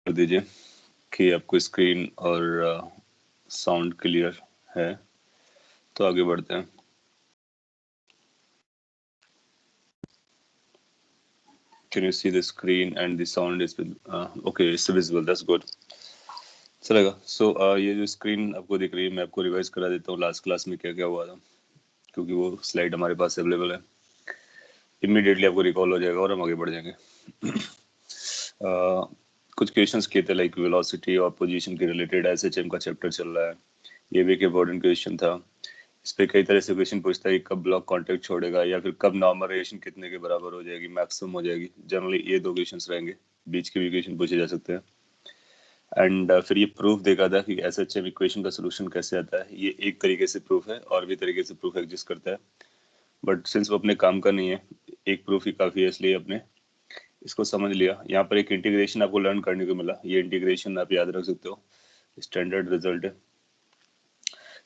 कर दीजिए कि आपको स्क्रीन और साउंड क्लियर है, तो आगे बढ़ते हैं। Can you see the screen and the sound is okay, it's visible, that's good. चलेगा। सो ये जो स्क्रीन आपको दिख रही है, मैं आपको रिवाइज करा देता हूँ लास्ट क्लास में क्या क्या हुआ था, क्योंकि वो स्लाइड हमारे पास अवेलेबल है। इमीडिएटली आपको रिकॉल हो जाएगा और हम आगे बढ़ जाएंगे। कुछ क्वेश्चंस किए थे लाइक वेलोसिटी और पोजीशन के रिलेटेड, एसएचएम का चैप्टर चल रहा है, ये भी एक इम्पोर्टेंट क्वेश्चन था। इस पे कई तरह से क्वेश्चन पूछता है कि कब ब्लॉक कांटेक्ट छोड़ेगा या फिर कब नॉर्मल रेडिएशन कितने के बराबर हो जाएगी, मैक्सिमम हो जाएगी। जनरली ये दो क्वेश्चंस रहेंगे, बीच के भी क्वेश्चन पूछे जा सकते हैं। एंड फिर ये प्रूफ देखा था कि एसएचएम इक्वेशन का सोल्यूशन कैसे आता है। ये एक तरीके से प्रूफ है, और भी तरीके से प्रूफ एग्जिस्ट करता है, बट सिंस वो अपने काम का नहीं है, एक प्रूफ ही काफी है, इसलिए अपने इसको समझ लिया। यहाँ पर एक इंटीग्रेशन आपको लर्न करने को मिला, ये इंटीग्रेशन आप याद रख सकते हो, स्टैंडर्ड रिजल्ट है।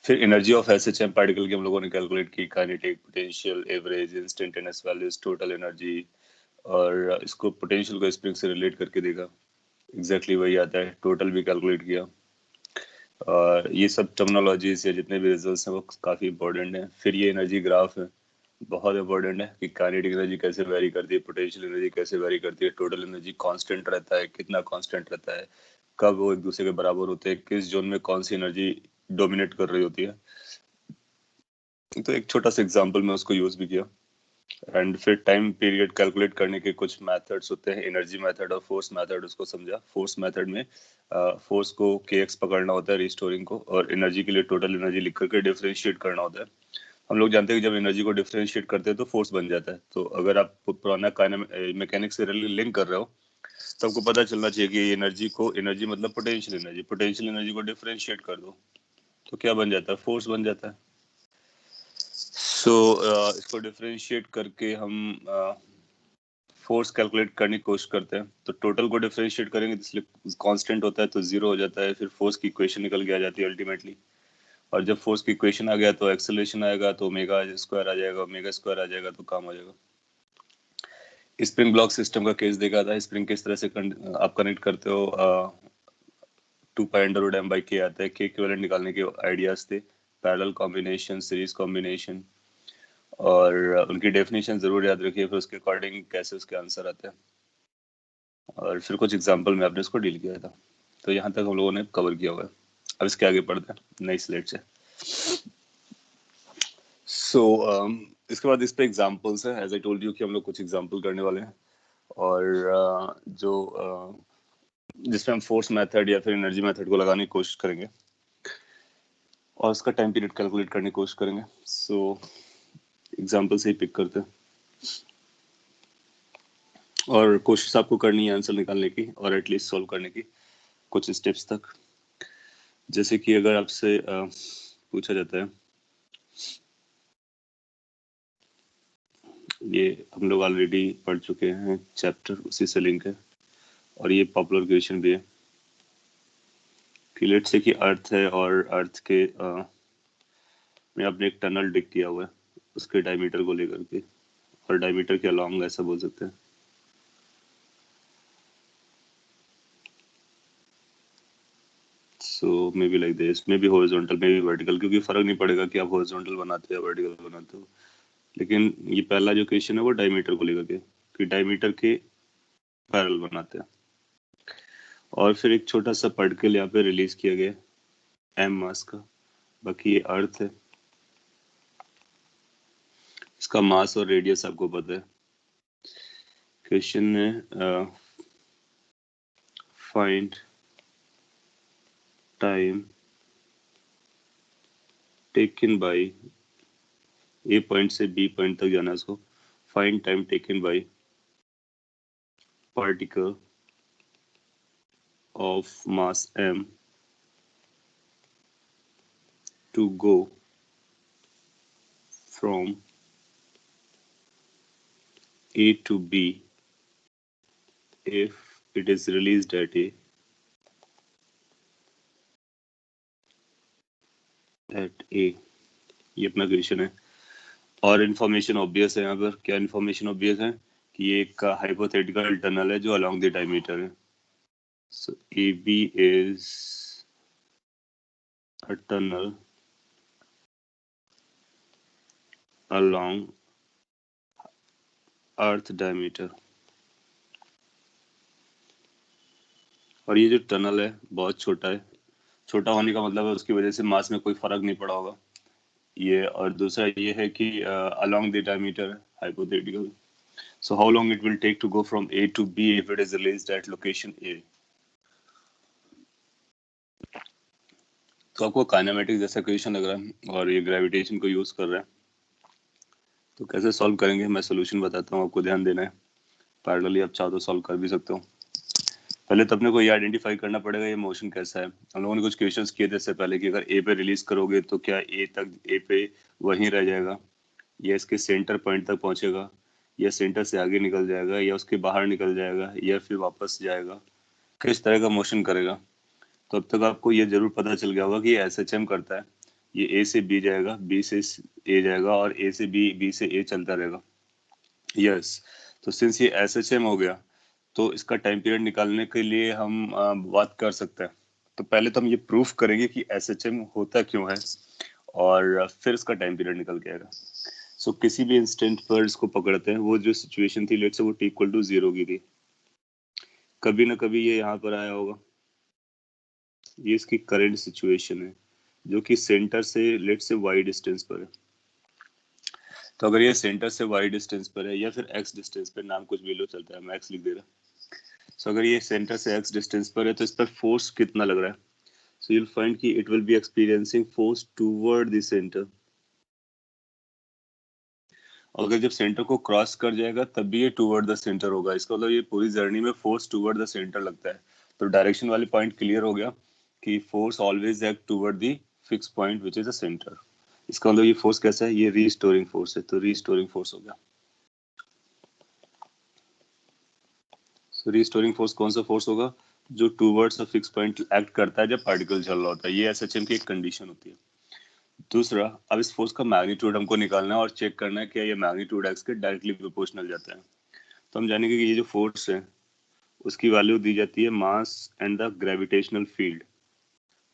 फिर एनर्जी ऑफ एसएचएम पार्टिकल की हम लोगों ने कैलकुलेट की, kinetic, potential, average, instantaneous values, total energy, और इसको पोटेंशियल को स्प्रिंग से रिलेट करके देखा। एग्जैक्टली वही आता है, टोटल भी कैलकुलेट किया। और ये सब टर्मिनोलॉजीज या जितने भी रिजल्ट्स हैं वो काफ़ी इंपॉर्टेंट है। फिर ये एनर्जी ग्राफ है, बहुत इंपॉर्टेंट है कि काइनेटिक एनर्जी कैसे वेरी करती है, पोटेंशियल एनर्जी कैसे वेरी करती है, टोटल एनर्जी कांस्टेंट रहता है, कितना कांस्टेंट रहता है, कब वो एक दूसरे के बराबर होते हैं, किस जोन में कौन सी एनर्जी डोमिनेट कर रही होती है। तो एक छोटा सा एग्जांपल में उसको यूज भी किया। एंड फिर टाइम पीरियड कैलकुलेट करने के कुछ मेथड्स होते हैं, एनर्जी मेथड और फोर्स मेथड, उसको समझा। फोर्स मेथड में फोर्स को kx पकड़ना होता है रिस्टोरिंग को, और एनर्जी के लिए टोटल एनर्जी लिख करके डिफरेंशिएट करना होता है। हम लोग जानते हैं कि जब एनर्जी को डिफरेंशिएट करते हैं तो फोर्स बन जाता है। तो अगर आप पुराना मैकेनिक्स से लिंक कर रहे हो तो आपको पता चलना चाहिए कि एनर्जी को, एनर्जी मतलब पोटेंशियल एनर्जी, पोटेंशियल एनर्जी को डिफरेंशिएट कर दो तो क्या बन जाता है, फोर्स बन जाता है। सो इसको डिफरेंशिएट करके हम फोर्स कैलकुलेट करने की कोशिश करते हैं। तो टोटल को डिफरेंशिएट करेंगे तो इसलिए कांस्टेंट होता है तो जीरो हो जाता है, फिर फोर्स की इक्वेशन निकल के आ जाती है अल्टीमेटली। और जब फोर्स की इक्वेशन आ गया तो एक्सेलरेशन आएगा, तो ओमेगा स्क्वायर आ जाएगा, ओमेगा स्क्वायर आ जाएगा, तो काम हो जाएगा। स्प्रिंग ब्लॉक सिस्टम का केस देखा था, स्प्रिंग किस तरह से आप कनेक्ट करते हो। 2 π√m/k आता है, के इक्विवेलेंट निकालने के आइडियाज थे, पैरेलल कॉम्बिनेशन, सीरीज कॉम्बिनेशन, और उनकी डेफिनेशन जरूर याद रखिए, फिर उसके अकॉर्डिंग कैसे उसके आंसर आते हैं। और फिर कुछ एग्जाम्पल में आपने इसको डील किया था। तो यहाँ तक हम लोगों ने कवर किया हुआ है। अब इसके आगे पढ़ते हैं नई स्लाइड से। सो इसके बाद इस पे एग्जाम्पल्स है, एज आई टोल्ड यू कि हम लोग कुछ एग्जाम्पल करने वाले हैं, और जिसमें हम फोर्स मेथड या फिर एनर्जी मेथड को लगाने की कोशिश करेंगे और उसका टाइम पीरियड कैलकुलेट करने की कोशिश करेंगे। सो एग्जाम्पल से ही पिक करते हैं, और कोशिश आपको करनी है आंसर निकालने की और एटलीस्ट सॉल्व करने की कुछ स्टेप्स तक। जैसे कि अगर आपसे पूछा जाता है, ये हम लोग ऑलरेडी पढ़ चुके हैं चैप्टर, उसी से लिंक है, और ये पॉपुलर क्वेश्चन भी है कि लेट्स से कि अर्थ है और अर्थ के में आपने एक टनल डिग किया हुआ है उसके डायमीटर को लेकर के, और डायमीटर के अलोंग ऐसा बोल सकते हैं। So maybe like this, maybe horizontal, maybe vertical, क्योंकि फर्क नहीं पड़ेगा कि आप हॉरिजॉन्टल बनाते हो या वर्टिकल बनाते हो। लेकिन ये पहला जो क्वेश्चन है वो डायमीटर को लेकर के, कि डायमीटर के पैरेलल बनाते हैं। और फिर एक छोटा सा पार्टिकल यहाँ पे रिलीज किया गया एम मास का, बाकी ये अर्थ है, इसका मास और रेडियस आपको पता है। क्वेश्चन में find time taken by, A point से बी पॉइंट तक जाना है इसको, find time taken by particle of mass m to go from A to B if it is released at A ये अपना क्वेश्चन है। और इन्फॉर्मेशन ऑब्वियस है यहाँ पर। क्या इन्फॉर्मेशन ऑब्वियस है कि ये एक हाइपोथेटिकल टनल है जो अलोंग द डायमीटर है। So AB is a tunnel along earth diameter, और ये जो टनल है बहुत छोटा है। छोटा होने का मतलब है उसकी वजह से मास में कोई फर्क नहीं पड़ा होगा ये। और दूसरा ये है कि along the diameter hypothetical, so how long it will take to go from A to B if it is released at location A। तो आपको काइनेमेटिक जैसा क्वेश्चन लग रहा है और ये ग्रेविटेशन को यूज कर रहा है, तो कैसे सॉल्व करेंगे मैं सोल्यूशन बताता हूँ, आपको ध्यान देना है। पैरेलली आप चाहो तो सॉल्व कर भी सकते हो। पहले तो अपने को ये आइडेंटिफाई करना पड़ेगा ये मोशन कैसा है। हम लोगों ने कुछ क्वेश्चंस किए थे इससे पहले कि अगर ए पे रिलीज करोगे तो क्या ए पे वहीं रह जाएगा, या इसके सेंटर पॉइंट तक पहुंचेगा, या सेंटर से आगे निकल जाएगा, या उसके बाहर निकल जाएगा, या फिर वापस जाएगा, किस तरह का मोशन करेगा। तो अब तक आपको ये जरूर पता चल गया होगा कि ये एसएचएम करता है। ये ए से बी जाएगा, बी से ए जाएगा, और ए से बी, बी से ए चलता रहेगा। यस, तो सिंस ये एसएचएम हो गया तो इसका टाइम पीरियड निकालने के लिए हम बात कर सकते हैं। तो पहले तो हम ये प्रूफ करेंगे कि एसएचएम होता क्यों है, और फिर इसका टाइम पीरियड निकल के आएगा। सो किसी भी इंस्टेंट पर इसको पकड़ते हैं, वो जो सिचुएशन थी लेट्स से वो t=0 की थी, कभी ना कभी ये यहाँ पर आया होगा। ये इसकी करंट सिचुएशन है जो कि सेंटर से लेट से y डिस्टेंस पर है। तो अगर ये सेंटर से y डिस्टेंस पर है या फिर x डिस्टेंस पर, नाम कुछ भी लो चलता है, मैं x लिख दे रहा। सो अगर ये सेंटर से x डिस्टेंस पर है तो इस पर फोर्स कितना लग रहा है। सो यू विल फाइंड कि it will be experiencing force toward the centre. अगर जब सेंटर को क्रॉस कर जाएगा तब भी ये टुवर्ड द सेंटर होगा। इसका मतलब ये पूरी जर्नी में फोर्स टुवर्ड द सेंटर लगता है। तो डायरेक्शन वाली पॉइंट क्लियर हो गया कि force always act toward the fix point which is the centre. इसका मतलब ये फोर्स कैसा है, ये रीस्टोरिंग फोर्स है, तो रीस्टोरिंग फोर्स हो गया। सो रीस्टोरिंग फोर्स कौन सा फोर्स होगा, जो towards a fix point act करता है जब पार्टिकल चल रहा होता है। ये एसएचएम की एक कंडीशन होती है। दूसरा, अब इस फोर्स का मैग्नीट्यूड हमको निकालना है और चेक करना है कि ये मैग्नीट्यूड एक्स के डायरेक्टली प्रोपोर्शनल जाता है। तो हम जानेंगे कि ये जो फोर्स है उसकी वैल्यू दी जाती है mass and the gravitational field.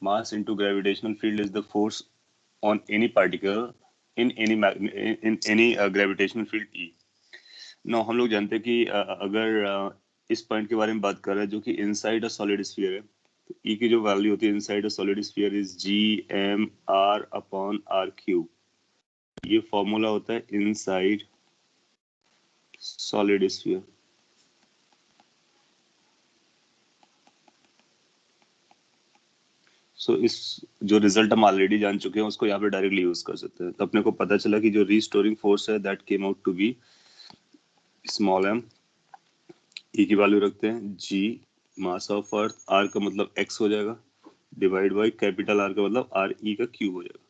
Mass into gravitational field is the force on any particle in any gravitational field E. No, हम लोग जानते हैं कि अगर इस पॉइंट के बारे में बात कर रहे हैं जो कि इनसाइड अ सॉलिड स्फीयर है, तो ई की जो वैल्यू होती है inside a solid sphere is G m r/r³ ये फॉर्मूला होता है इनसाइड सॉलिड स्फीयर। सो इस जो रिजल्ट हम ऑलरेडी जान चुके हैं उसको यहाँ पे डायरेक्टली यूज कर सकते हैं। तो अपने को पता चला कि जो रीस्टोरिंग फोर्स है that came out to be small m। E की वैल्यू रखते हैं g mass of earth, r का मतलब x हो जाएगा, डिवाइड बाई कैपिटल R का मतलब आर ई का क्यूब हो जाएगा।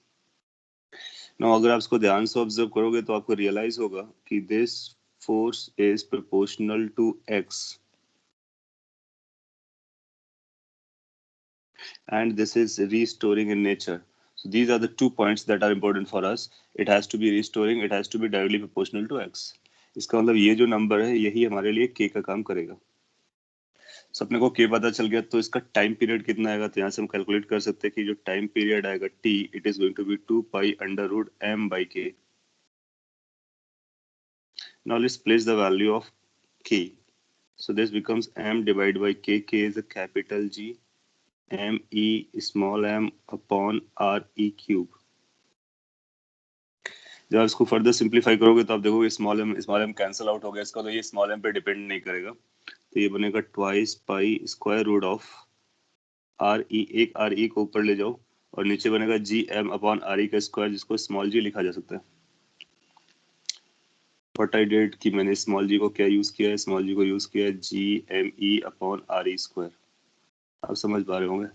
ना अगर आप इसको ध्यान से ऑब्जर्व करोगे तो आपको रियलाइज होगा कि this force is proportional to x and this is restoring in nature. So these are the 2 points that are important for us. It has to be restoring, it has to be directly proportional to x। इसका मतलब ये जो number है यही हमारे लिए k का काम करेगा। So अपने को k पता चल गया तो इसका टाइम पीरियड कितना आएगा, तो यहाँ से हम कैलकुलेट कर सकते हैं कि जो टाइम पीरियड आएगा t, it is going to be 2 pi under root m by k। Now let's place the value of k. So this becomes m divided by k, k is a capital G, m e small m upon r e cube। जब आप इसको further simplify करोगे तो आप देखोगे small M cancel out हो गया। इसका तो ये स्मॉल एम पे डिपेंड नहीं करेगा, तो ये बनेगा twice pi square root of R E. एक आर ई को ऊपर ले जाओ और नीचे बनेगा G M upon R E का स्क्वायर, जिसको स्मॉल जी लिखा जा सकता है। व्हाट आई डिड कि मैंने स्मॉल जी को क्या यूज किया है, स्मॉल जी को यूज किया है G M E upon R E square. आप समझ पा रहे होंगे।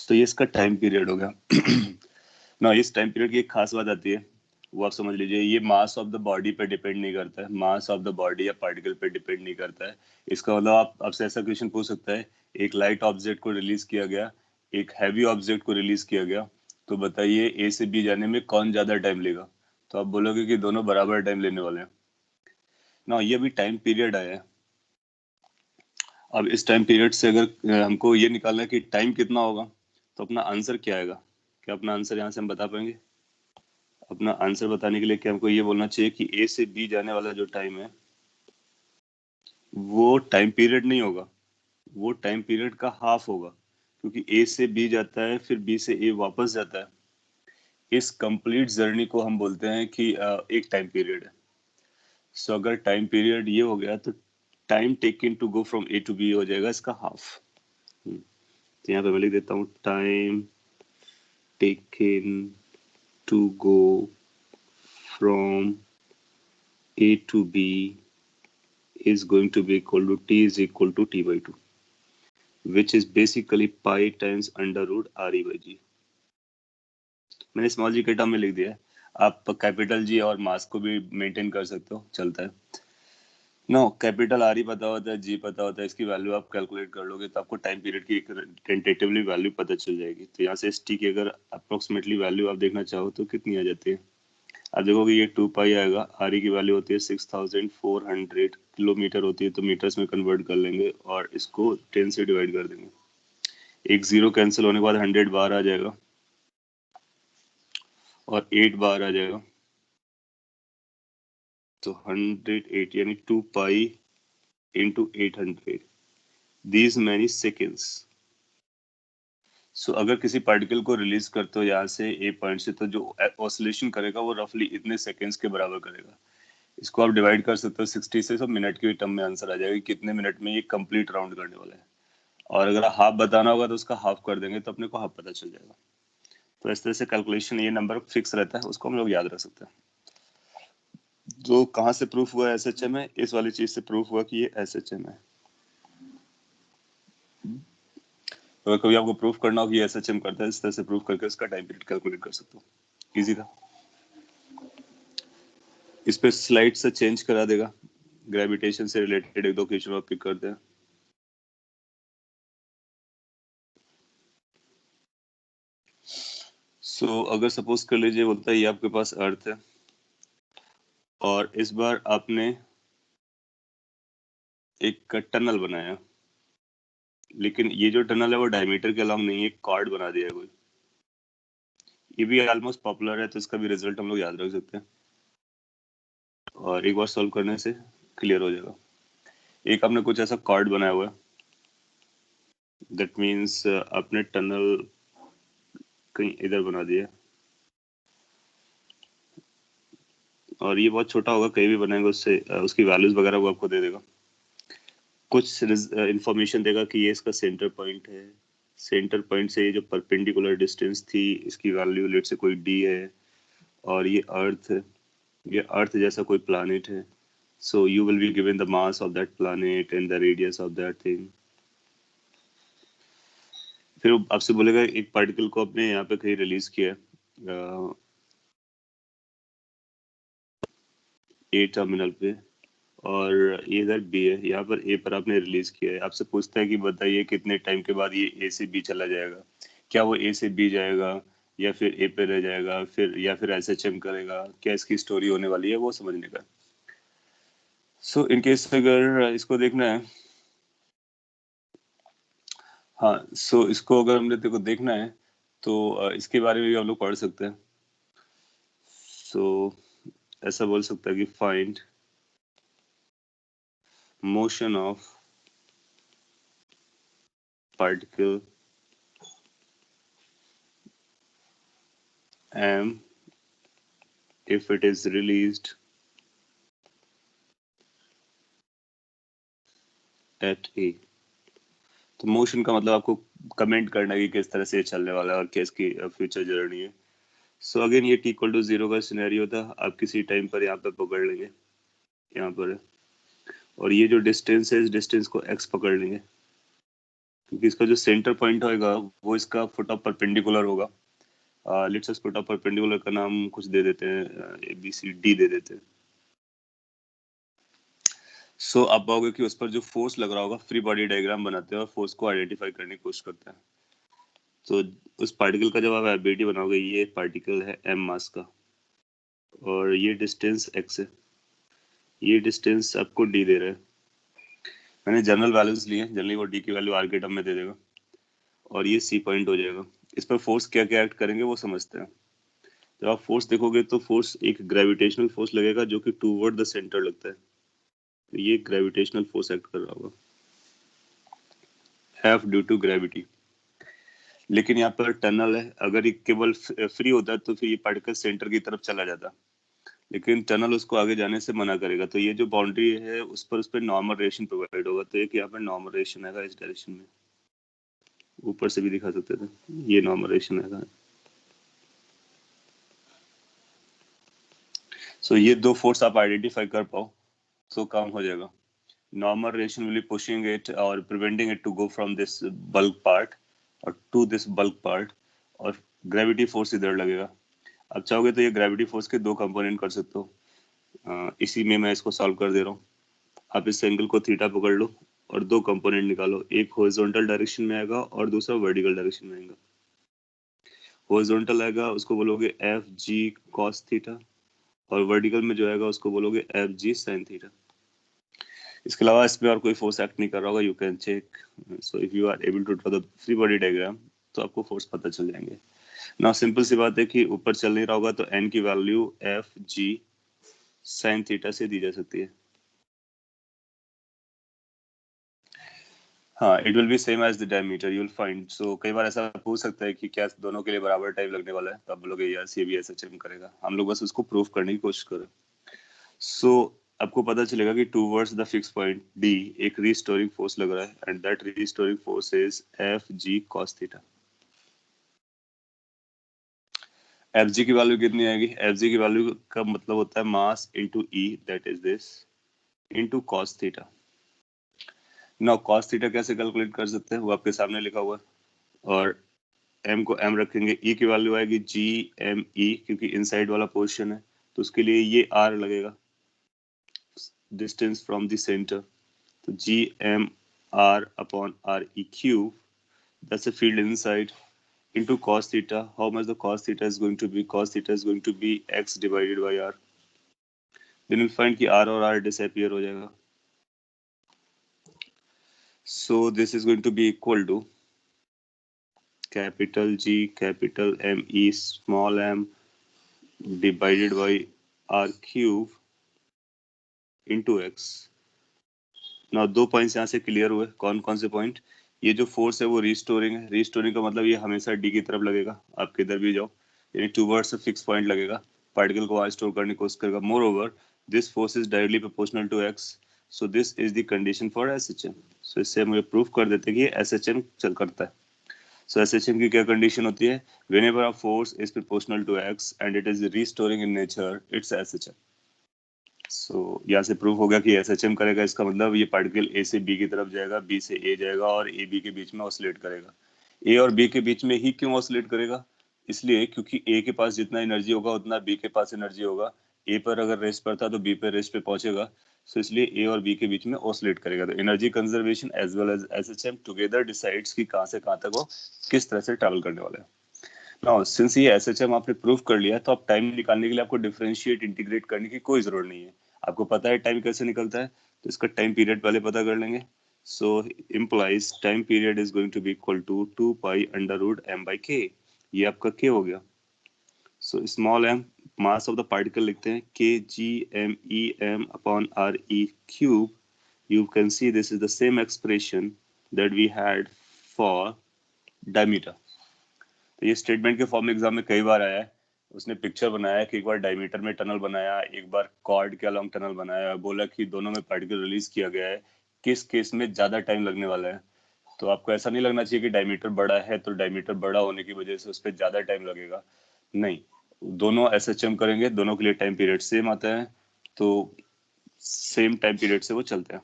तो ये इसका टाइम पीरियड हो गया। ना इस टाइम पीरियड की एक खास बात आती है, वो आप समझ लीजिए। ये मास ऑफ द बॉडी पे डिपेंड नहीं करता है, मास ऑफ द बॉडी या पार्टिकल पे डिपेंड नहीं करता है। इसका मतलब आप आपसे ऐसा क्वेश्चन पूछ सकता है, एक लाइट ऑब्जेक्ट को रिलीज किया गया, एक हैवी ऑब्जेक्ट को रिलीज किया गया, तो बताइए ए से बी जाने में कौन ज्यादा टाइम लेगा। तो आप बोलोगे कि दोनों बराबर टाइम लेने वाले हैं ना। ये अभी टाइम पीरियड आया है। अब इस टाइम पीरियड से अगर हमको ये निकालना है कि टाइम कितना होगा, तो अपना आंसर क्या आएगा? क्या अपना आंसर यहाँ से हम बता पाएंगे? अपना आंसर बताने के लिए क्या हमको ये बोलना चाहिए कि ए से बी जाने वाला जो टाइम है वो टाइम पीरियड नहीं होगा, वो टाइम पीरियड का हाफ होगा, क्योंकि ए से बी जाता है फिर बी से ए वापस जाता है। इस कंप्लीट जर्नी को हम बोलते हैं कि एक टाइम पीरियड है। सो अगर टाइम पीरियड ये हो गया तो time taken to go from A to B हो जाएगा इसका हाफ। तो यहाँ पे मैं लिख देता हूँ time taken to go from A to B is going to be equal to t is equal to t by 2, which is basically pi times under root re by g। मैंने small जी के term में लिख दिया है, आप capital G और मास को भी मेंटेन कर सकते हो, चलता है। नो, कैपिटल आर ही पता होता है, जी पता होता है, इसकी वैल्यू आप कैलकुलेट कर लोगे तो आपको टाइम पीरियड की एक टेंटेटिवली वैल्यू पता चल जाएगी। तो यहाँ से एस टी की अगर अप्रोक्सीमेटली वैल्यू आप देखना चाहो तो कितनी आ जाती है? आप देखोगे ये 2 पाई आएगा, आर की वैल्यू होती है 6400 किलोमीटर होती है, तो मीटर्स में कन्वर्ट कर लेंगे और इसको 10 से डिवाइड कर देंगे। एक जीरो कैंसिल होने के बाद 100 बार आ जाएगा और 8 बार आ जाएगा, तो 108 यानी 2 pi into 800 these many seconds. So अगर किसी पार्टिकल को रिलीज करते हो यहाँ से ए पॉइंट से, तो जो ऑसिलेशन करेगा वो रफली इतने सेकेंड्स के बराबर करेगा। इसको आप डिवाइड कर सकते हो 60 से, सब मिनट के टर्म में आंसर आ जाएगा कि कितने मिनट में ये कंप्लीट राउंड करने वाला है। और अगर हाफ बताना होगा तो उसका हाफ कर देंगे तो अपने को हाफ पता चल जाएगा। तो इस तरह से कैलकुलेशन, ये नंबर फिक्स रहता है, उसको हम लोग याद रख सकते हैं। जो कहाँ से प्रूफ हुआ एसएचएम है, इस वाली चीज से प्रूफ हुआ कि ये एसएचएम है। अगर कभी आपको प्रूफ करना हो कि एसएचएम करता है, इस तरह से प्रूफ करके उसका टाइम पीरियड कैलकुलेट कर सकते हो। इजी था। इस पे स्लाइड से चेंज करा देगा, ग्रेविटेशन से रिलेटेड एक दो क्वेश्चन आप पिक करते हैं। सो अगर सपोज कर लीजिए, बोलता है ये आपके पास अर्थ है और इस बार आपने एक टनल बनाया, लेकिन ये जो टनल है वो डायमीटर के अलॉन्ग नहीं है, कॉर्ड बना दिया है कोई। ये भी ऑलमोस्ट पॉपुलर है, तो इसका भी रिजल्ट हम लोग याद रख सकते हैं और एक बार सॉल्व करने से क्लियर हो जाएगा। एक आपने कुछ ऐसा कॉर्ड बनाया हुआ है, दैट मीन्स आपने टनल कहीं इधर बना दिया और ये बहुत छोटा होगा, कहीं भी बनाएंगे उससे उसकी वैल्यूज वगैरह वो आपको दे देगा। कुछ इंफॉर्मेशन देगा कि ये इसका सेंटर पॉइंट है, सेंटर पॉइंट से ये जो परपेंडिकुलर डिस्टेंस थी इसकी वैल्यू लेट से कोई डी है, और ये अर्थ है, ये अर्थ जैसा कोई प्लैनेट है। So you will be given the mass of that planet and the radius of that thing. फिर वो आपसे बोलेगा एक पार्टिकल को अपने यहाँ पे कहीं रिलीज किया, ए टर्मिनल पे, और ये इधर बी है, यहाँ पर ए पर आपने रिलीज किया है। आपसे पूछता है कि बताइए कितने टाइम के बाद ये ए से बी चला जाएगा, क्या वो ए से बी जाएगा या फिर ए पे रह जाएगा, फिर या फिर एसएचएम करेगा, क्या इसकी स्टोरी होने वाली है, वो समझने का। सो इन केस अगर इसको देखना है, हाँ, सो इसको अगर हमने देखो देखना है तो इसके बारे में भी हम लोग पढ़ सकते हैं। सो ऐसा बोल सकता है कि find motion of particle m if it is released at a। तो मोशन का मतलब आपको कमेंट करना है कि किस तरह से ये चलने वाला है और क्या इसकी फ्यूचर जर्नी है। सो अगेन ये t=0 का सिनेरियो था, आप किसी टाइम पर यहाँ पे पकड़ लेंगे, यहाँ पर है, और ये जो डिस्टेंस है इस डिस्टेंस को x पकड़ लेंगे, क्योंकि इसका जो सेंटर पॉइंट होगा वो इसका फुट ऑफ परपेंडिकुलर होगा। लेट्स फुट ऑफ परपेंडिकुलर का नाम कुछ दे देते हैं, ABCD दे देते हैं। सो आप पाओगे कि उस पर जो फोर्स लग रहा होगा, फ्री बॉडी डायग्राम बनाते हैं और फोर्स को आइडेंटिफाई करने की कोशिश करते हैं। तो उस पार्टिकल का जब आप एबिलिटी बनाओगे, ये पार्टिकल है m मास का और ये डिस्टेंस x है, ये डिस्टेंस आपको d दे रहा है। मैंने जनरल वैल्यूज लिए, जनरली वो डी की वैल्यू आर के टर्म में दे देगा और ये सी पॉइंट हो जाएगा। इस पर फोर्स क्या क्या एक्ट करेंगे वो समझते हैं। जब आप फोर्स देखोगे तो फोर्स एक ग्रेविटेशनल फोर्स लगेगा जो कि टूवर्ड द सेंटर लगता है, तो ये ग्रेविटेशनल फोर्स एक्ट कर रहा होगा, F ड्यू टू ग्रेविटी। लेकिन यहाँ पर टनल है, अगर ये केवल फ्री होता तो फिर ये पार्टिकल सेंटर की तरफ चला जाता, लेकिन टनल उसको आगे जाने से मना करेगा। तो ये जो बाउंड्री है उस पर नॉर्मल रेडिएशन प्रोवाइड होगा। तो एक यहाँ पर नॉर्मल रेडिएशन आएगा इस डायरेक्शन में, ऊपर से भी दिखा सकते थे, ये नॉर्मल रेडिएशन आएगा। सो ये दो फोर्स आप आइडेंटिफाई कर पाओ तो काम हो जाएगा। Normal radiation will be pushing it और preventing it to go from this bulk part और टू दिस बल्क पार्ट, और ग्रेविटी फोर्स इधर लगेगा। अब चाहोगे तो ये ग्रेविटी फोर्स के दो कंपोनेंट कर सकते हो। इसी में मैं इसको सॉल्व कर दे रहा हूँ। आप इस एंगल को थीटा पकड़ लो और दो कंपोनेंट निकालो, एक हॉरिजॉन्टल डायरेक्शन में आएगा और दूसरा वर्टिकल डायरेक्शन में आएगा। हॉरिजॉन्टल आएगा उसको बोलोगे एफ जी कॉस थीटा, और वर्टिकल में जो आएगा उसको बोलोगे एफ जी साइन थीटा। इसके अलावा इसमें और कोई फोर्स एक्ट नहीं कर रहा होगा, you can check. So if you are able to draw the free body diagram तो आपको फोर्स पता चल जाएंगे ना। सिंपल सी बात है कि ऊपर चल नहीं रहा होगा तो एन की value F G sine theta से दी जा सकती है। हाँ, it will be same as the diameter you will find. So कई बार ऐसा पूछ सकता है कि क्या दोनों के लिए बराबर टाइम लगने वाला है, तो आप बोलोगे यस ये भी ऐसा चेक करेगा। हम लोग बस उसको प्रूफ करने की कोशिश करें। सो आपको पता चलेगा कि towards the fix point D एक रीस्टोरिंग फोर्स लग रहा है, and that restoring force is F G cos theta. F G की वैल्यू कितनी आएगी? एफ जी की वैल्यू का मतलब होता है mass into E, that is this, into cos theta. Now cos theta कैसे कैलकुलेट कर सकते हैं वो आपके सामने लिखा हुआ है, और एम को एम रखेंगे, ई की वैल्यू आएगी जी एम ई, क्योंकि इनसाइड वाला पोर्शन है तो उसके लिए ये आर लगेगा, डिस्टेंस फ्रॉम द सेंटर। तो G M R upon R E cube, that's the field inside, into cos theta. How much the cos theta is going to be? Cos theta is going to be x divided by r. Then we'll find कि r और r disappear हो जाएगा. So this is going to be equal to capital G capital M E small m divided by r cube into x. Now दो points यहाँ से clear हुए। कौन कौन से पॉइंट? ये जो फोर्स है वो रिस्टोरिंग है। रिस्टोरिंग का मतलब ये हमेशा डी की तरफ लगेगा, आप किधर भी जाओ, यानी टूवर्ड्स फिक्स पॉइंट लगेगा, पार्टिकल को वहां स्टोर करने की कोशिश करेगा। Moreover this force is directly proportional to X, so this is the condition for SHM. So इससे हम ये प्रूफ कर देते हैं कि एसएचएम चल करता है। सो एसएचएम की क्या कंडीशन होती है? Whenever a force is proportional to X and it is restoring in nature, it's SHM. So यहाँ से प्रूफ हो गया कि एसएचएम करेगा, इसका मतलब ये पार्टिकल ए से बी की तरफ जाएगा, बी से ए जाएगा और ए बी के बीच में ऑसिलेट करेगा। ए और बी के बीच में ही क्यों ऑसिलेट करेगा? इसलिए क्योंकि ए के पास जितना एनर्जी होगा उतना बी के पास एनर्जी होगा। ए पर अगर रेस्ट पड़ता तो बी पर रेस्ट पे पहुंचेगा, सो इसलिए ए और बी के बीच में ऑसिलेट करेगा। तो energy conservation as well as SHM together decides कि कहाँ से कहाँ तक वो किस तरह से ट्रैवल करने वाला है। नाउ सिंस ये एसएचएम आपने प्रूफ कर लिया तो अब टाइम निकालने के लिए आपको डिफरेंशिएट इंटीग्रेट करने की कोई जरूरत नहीं है। आपको पता है टाइम कैसे निकलता है, तो इसका टाइम पीरियड पहले पता कर लेंगे। So implies time period is going to be equal to 2 pi under root M by K. ये आपका के हो गया। So small M mass of the particle लिखते हैं K G M E M upon R E cube. You can see this is the same expression that we had for diameter. तो ये statement के form exam में कई बार आया है। उसने पिक्चर बनाया कि एक बार डायमीटर में टनल बनाया, एक बार कॉर्ड के अलॉन्ग टनल बनाया, बोला कि दोनों में पार्टिकल रिलीज किया गया है, किस केस में ज्यादा टाइम लगने वाला है। तो आपको ऐसा नहीं लगना चाहिए कि डायमीटर बड़ा है तो डायमीटर बड़ा होने की वजह से उस पर ज्यादा टाइम लगेगा। नहीं, दोनों एसएचएम करेंगे, दोनों के लिए टाइम पीरियड सेम आता है, तो सेम टाइम पीरियड से वो चलते हैं।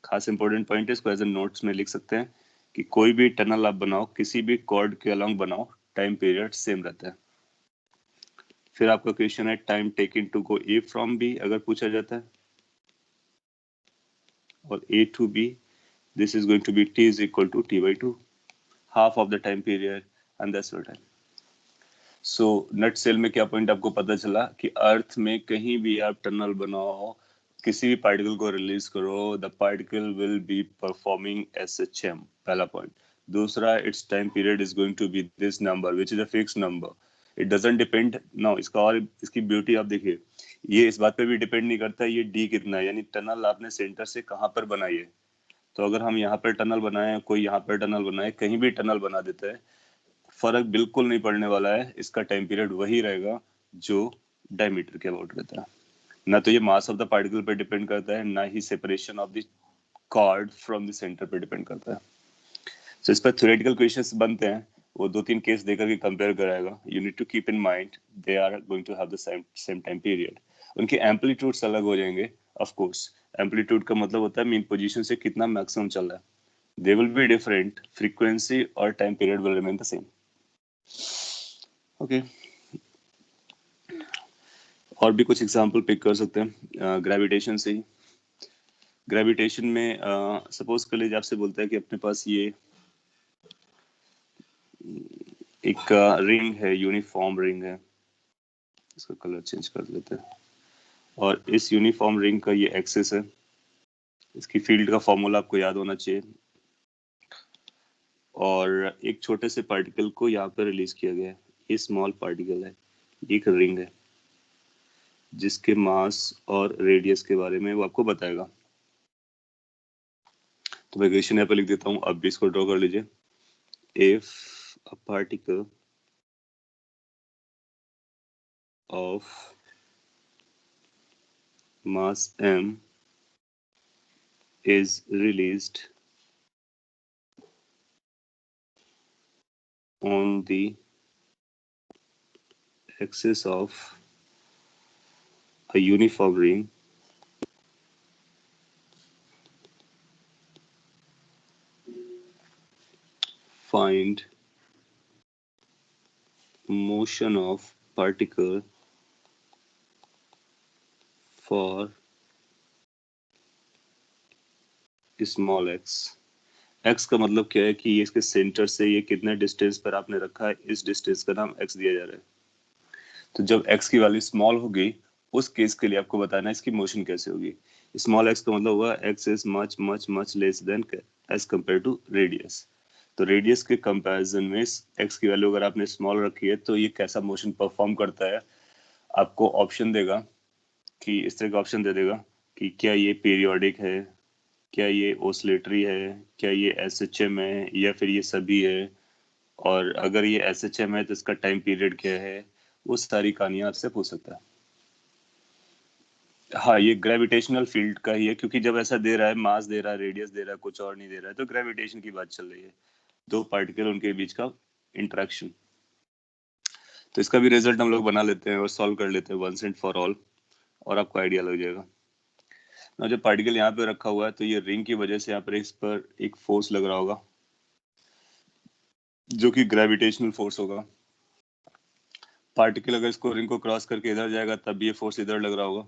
खास इंपॉर्टेंट पॉइंट है, इसको एज ए नोट्स में लिख सकते हैं कि कोई भी टनल आप बनाओ, किसी भी कॉर्ड के अलॉन्ग बनाओ, टाइम पीरियड सेम रहता है। फिर आपका क्वेश्चन है time taken to go A from B, अगर पूछा जाता है, और A to B, this is going to be T is equal to T by two, half of the time period, and that's your time. So nutshell में क्या point आपको पता चला कि अर्थ में कहीं भी आप टनल बनाओ, किसी भी पार्टिकल को रिलीज करो, the particle will be performing SHM, पहला पॉइंट। दूसरा, its time period is going to B this number which is a fix number, it doesn't depend now. इसका और इसकी ब्यूटी आप देखिए, ये इस बात पे भी डिपेंड नहीं करता ये डी कितना है, यानी टनल आपने सेंटर से कहाँ पर बनाई है। तो अगर हम यहाँ पर टनल बनाए, कोई यहाँ पर टनल बनाए, कहीं भी टनल बना देता है, फर्क बिल्कुल नहीं पड़ने वाला है, इसका टाइम पीरियड वही रहेगा जो डायमीटर के अबाउट रहता है। ना तो ये मास ऑफ द पार्टिकल पे डिपेंड करता है, ना ही separation of the cord from the centre पे डिपेंड करता है। सो इस पर थ्योरेटिकल क्वेश्चंस बनते हैं, वो 2-3 केस देकर के कंपेयर कराएगा। You need to keep in mind they are going to have the same time period. उनके एम्पलीट्यूड्स अलग हो जाएंगे, ऑफ कोर्स। एम्पलीट्यूड का मतलब होता है मीन पोजीशन से कितना मैक्सिमम चल रहा है। They will be different, frequency और time period will remain the same. Okay, और भी कुछ एग्जांपल पिक कर सकते हैं ग्रेविटेशन से ही। ग्रेविटेशन में सपोज कर लीजिए आपसे बोलता है कि अपने पास ये एक रिंग है, यूनिफॉर्म रिंग है, इसका कलर चेंज कर लेते हैं। और इस यूनिफॉर्म रिंग का ये एक्सिस है, इसकी फील्ड का फॉर्मूला आपको याद होना चाहिए। और एक छोटे से पार्टिकल को यहाँ पर रिलीज किया गया है, ये स्मॉल पार्टिकल है, एक रिंग है जिसके मास और रेडियस के बारे में वो आपको बताएगा। तो मैं इक्वेशन यहाँ पे लिख देता हूँ, अब भी इसको ड्रॉ कर लीजिए। If a particle of mass m is released on the axis of a uniform ring, find motion of particle for small x। x का मतलब क्या है कि ये इसके सेंटर से ये कितने डिस्टेंस पर आपने रखा है, इस डिस्टेंस का नाम x दिया जा रहा है। तो जब x की वैल्यू स्मॉल होगी, उस केस के लिए आपको बताना है इसकी मोशन कैसे होगी। स्मॉल x का मतलब हुआ x is much much much less than as compare to radius. तो रेडियस के कंपैरिजन में x की वैल्यू अगर आपने स्मॉल रखी है तो ये कैसा मोशन परफॉर्म करता है, आपको ऑप्शन देगा कि इस तरह का ऑप्शन दे देगा कि क्या ये पीरियोडिक है, क्या ये ओसिलेटरी है, क्या ये SHM है, या फिर ये सभी है, और अगर ये SHM है तो इसका टाइम पीरियड क्या है। वो सारी कहानियां आपसे पूछ सकता है। हाँ, ये ग्रेविटेशनल फील्ड का ही है, क्योंकि जब ऐसा दे रहा है, मास दे रहा है, रेडियस दे रहा है, कुछ और नहीं दे रहा है, तो ग्रेविटेशन की बात चल रही है, दो पार्टिकल उनके बीच का इंटरेक्शन। तो इसका भी रिजल्ट हम लोग बना लेते हैं और सॉल्व कर लेते हैं वंस एंड फॉर ऑल, और आपको आइडिया लग जाएगा ना। जब पार्टिकल यहाँ पे रखा हुआ है तो ये रिंग की वजह से यहाँ पर इस पर एक फोर्स लग रहा होगा जो कि ग्रेविटेशनल फोर्स होगा। पार्टिकल अगर इसको रिंग को क्रॉस करके इधर जाएगा तब ये फोर्स इधर लग रहा होगा।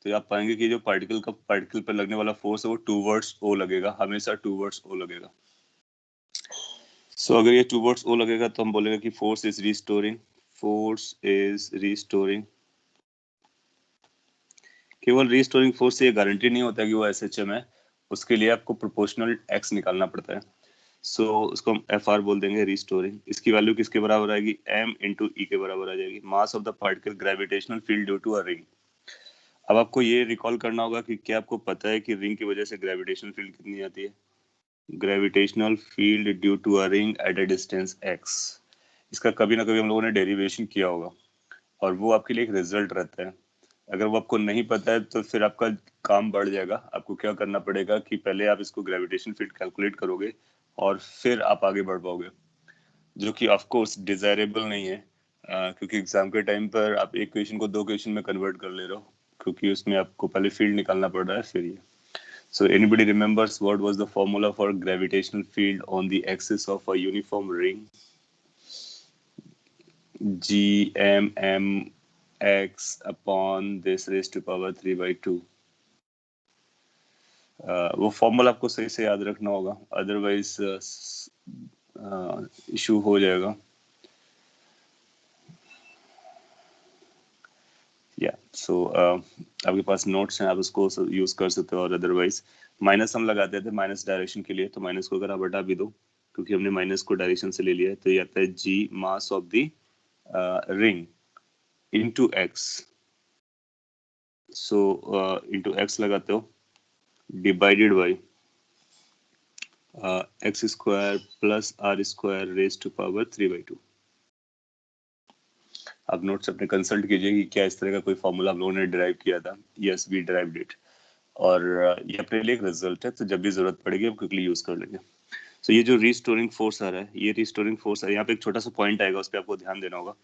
तो आप पाएंगे कि जो पार्टिकल पर लगने वाला फोर्स है वो टूवर्ड्स ओ लगेगा, हमेशा टूवर्ड्स ओ लगेगा। सो अगर ये टूवर्ड्स ओ लगेगा तो हम बोलेंगे कि force is restoring, force is restoring. केवल रिस्टोरिंग फोर्स से ये गारंटी नहीं होता कि वो SHM है, उसके लिए आपको प्रोपोर्शनल x निकालना पड़ता है। सो उसको हम FR बोल देंगे, रिस्टोरिंग। इसकी वैल्यू किसके बराबर आएगी, m इंटू ई के बराबर आ जाएगी, mass of the particle gravitational field due to a ring. अब आपको ये रिकॉल करना होगा कि क्या आपको पता है कि रिंग की वजह से ग्रेविटेशनल फील्ड कितनी आती है। Gravitational field due to a ring at a distance x। इसका कभी ना कभी हम लोगों ने डेरिवेशन किया होगा और वो आपके लिए एक रिजल्ट रहता है। अगर वो आपको नहीं पता है तो फिर आपका काम बढ़ जाएगा। आपको क्या करना पड़ेगा कि पहले आप इसको ग्रेविटेशन फील्ड कैलकुलेट करोगे और फिर आप आगे बढ़ पाओगे, जो कि ऑफ कोर्स डिजायरेबल नहीं है, क्योंकि एग्जाम के टाइम पर आप एक क्वेश्चन को दो क्वेश्चन में कन्वर्ट कर ले रहे हो, क्योंकि उसमें आपको पहले फील्ड निकालना पड़ रहा है फिर ये। So anybody remembers what was the formula for gravitational field on the axis of a uniform ring? Gmx upon this raised to power 3/2। वो फॉर्मूला आपको सही से याद रखना होगा, अदरवाइज इशू हो जाएगा। या सो आपके पास नोट्स हैं, आप उसको यूज कर सकते हो। और अदरवाइज माइनस हम लगाते थे माइनस डायरेक्शन के लिए, तो माइनस को अगर आप हटा भी दो क्योंकि हमने माइनस को डायरेक्शन से ले लिया है, तो ये आता है G mass of the ring into X. So into X लगाते हो divided by X square plus R square raise to power 3/2। आप नोट्स अपने कंसल्ट कीजिए कि क्या इस तरह का कोई फॉर्मूला आप लोगों ने डिराइव किया था। Yes we derived it. और ये अपने लिए एक रिजल्ट है, तो जब भी जरूरत पड़ेगी हम क्विकली यूज कर लेंगे। सो ये जो रिस्टोरिंग फोर्स आ रहा है, ये रिस्टोरिंग फोर्स है, यहाँ पे एक छोटा सा पॉइंट आएगा, उस पर आपको ध्यान देना होगा।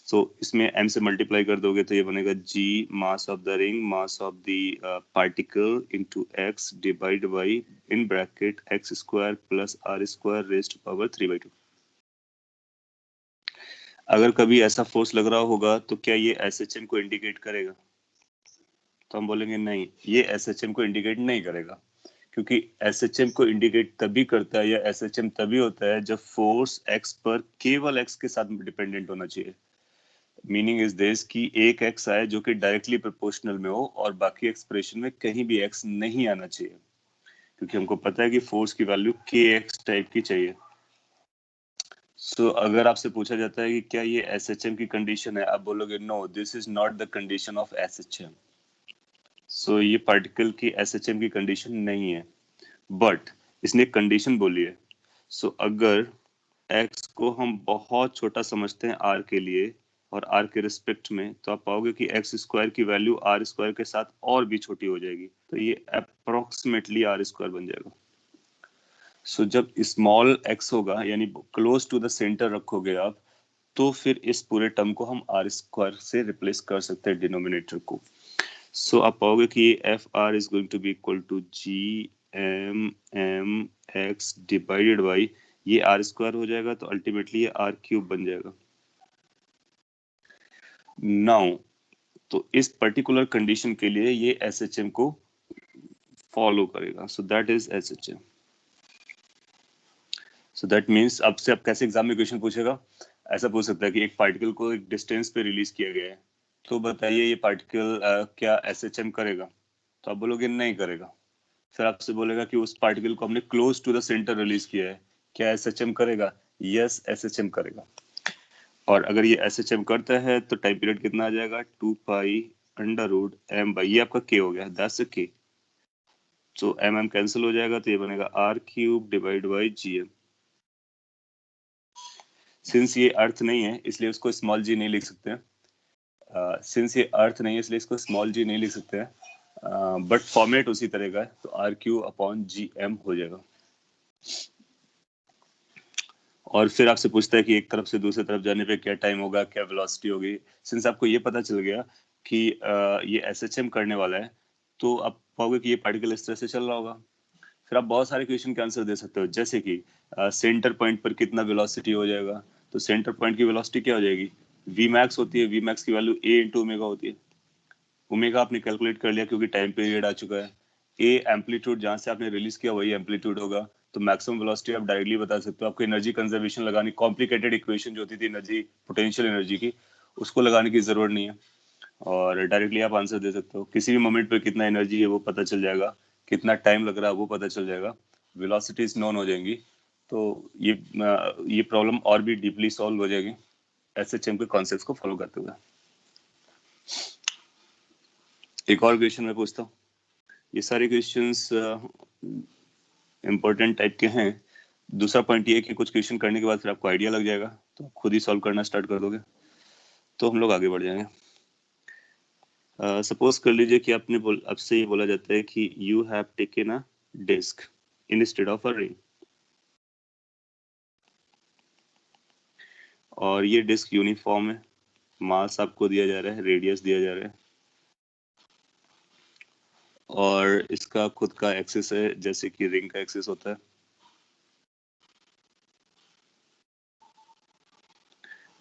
सो इसमें m से मल्टीप्लाई कर दोगे तो ये बनेगा g mass of the ring mass of the particle into x divide by in bracket x square plus r square raised to power 3/2। अगर कभी ऐसा फोर्स लग रहा होगा तो क्या ये SHM को इंडिकेट करेगा? तो हम बोलेंगे नहीं, ये SHM को इंडिकेट नहीं करेगा, क्योंकि SHM को इंडिकेट तभी करता है या SHM तभी होता है जब फोर्स x पर केवल x के साथ डिपेंडेंट होना चाहिए। मीनिंग इज दिस कि एक x आए जो कि डायरेक्टली प्रोपोर्शनल में हो और बाकी एक्सप्रेशन में कहीं भी x नहीं आना चाहिए, क्योंकि हमको पता है कि फोर्स की वैल्यू kx टाइप की चाहिए। सो अगर आपसे पूछा जाता है कि क्या ये SHM की कंडीशन है, आप बोलोगे no this is not the condition of SHM। सो ये पार्टिकल की SHM की कंडीशन नहीं है, बट इसने एक कंडीशन बोली है। सो अगर x को हम बहुत छोटा समझते हैं r के लिए और r के रिस्पेक्ट में, तो आप पाओगे कि x स्क्वायर की वैल्यू r स्क्वायर के साथ और भी छोटी हो जाएगी, तो ये अप्रोक्सीमेटली r स्क्वायर बन जाएगा। सो जब स्मॉल x होगा यानी क्लोज टू द सेंटर रखोगे आप, तो फिर इस पूरे टर्म को हम r स्क्वायर से रिप्लेस कर सकते हैं डिनोमिनेटर को। सो आप पाओगे कि F R is going to be equal to G M M X divided by ये आर स्क्वायर हो जाएगा, तो अल्टीमेटली ये आर क्यूब बन जाएगा। नाउ तो इस पर्टिकुलर कंडीशन के लिए ये एस एच एम को फॉलो करेगा। So that is S H M. So that means अब से आप कैसे एग्जाम में क्वेश्चन पूछेगा, ऐसा पूछ सकता है कि एक पार्टिकल को एक डिस्टेंस पे रिलीज किया गया है, तो बताइए ये पार्टिकल क्या एस एच एम करेगा? तो आप बोलोगे नहीं करेगा। फिर आपसे बोलेगा कि उस पार्टिकल को हमने close to the centre release किया है, क्या एसएचएम करेगा? यस एसएचएम करेगा। और अगर ये एसएचएम करता है तो टाइम पीरियड कितना आ जाएगा? 2 pi under root m by, ये आपका k हो गया, that's k। So M cancel हो जाएगा, तो ये बनेगा R cube divide by G M. Since ये अर्थ नहीं है इसलिए उसको स्मॉल जी नहीं लिख सकते हैं। सिंस ये अर्थ नहीं है इसलिए इसको स्मॉल जी नहीं लिख सकते हैं, बट फॉर्मेट उसी तरह का है, तो R cube upon G M हो जाएगा। और फिर आपसे पूछता है कि एक तरफ से दूसरी तरफ जाने पे क्या टाइम होगा, क्या वेलोसिटी होगी। सिंस आपको ये पता चल गया कि ये एसएचएम करने वाला है, तो आप पाओगे कि ये पार्टिकल इस तरह से चल रहा होगा। फिर आप बहुत सारे क्वेश्चन के आंसर दे सकते हो, जैसे कि सेंटर पॉइंट पर कितना वेलोसिटी हो जाएगा। तो सेंटर पॉइंट की वेलोसिटी क्या हो जाएगी? वी मैक्स होती है, वी मैक्स की वैल्यू ए इंटू ओमेगा होती है। ओमेगा आपने कैलकुलेट कर लिया क्योंकि टाइम पीरियड आ चुका है। ए एम्पलीट्यूड जहां से आपने रिलीज किया वही एम्पलीट्यूड होगा, तो मैक्सिमम वेलोसिटी आप डायरेक्टली बता सकते हो। आपको एनर्जी कंजर्वेशन लगानी, कॉम्प्लिकेटेड इक्वेशन जो होती थी एनर्जी पोटेंशियल एनर्जी की, उसको लगाने की जरूरत नहीं है, और डायरेक्टली आप आंसर दे सकते हो। किसी भी मोमेंट पे कितना एनर्जी है वो पता चल जाएगा, कितना टाइम लग रहा है वो पता चल जाएगा, वेलोसिटीज नोन हो जाएंगी। तो ये प्रॉब्लम और भी डीपली सॉल्व हो जाएगी एसएचएम के कॉन्सेप्ट को फॉलो करते हुए। एक और क्वेश्चन मैं पूछता हूँ। ये सारे क्वेश्चंस इम्पोर्टेंट टाइप के हैं। दूसरा पॉइंट ये है कि कुछ क्वेश्चन करने के बाद फिर आपको आइडिया लग जाएगा, तो आप खुद ही सॉल्व करना स्टार्ट कर दोगे, तो हम लोग आगे बढ़ जाएंगे। सपोज कर लीजिए कि आपसे ये बोला जाता है कि you have taken a disc instead of a ring, और ये डिस्क यूनिफॉर्म है, मास आपको दिया जा रहा है, रेडियस दिया जा रहा है, और इसका खुद का एक्सिस है जैसे कि रिंग का एक्सिस होता है।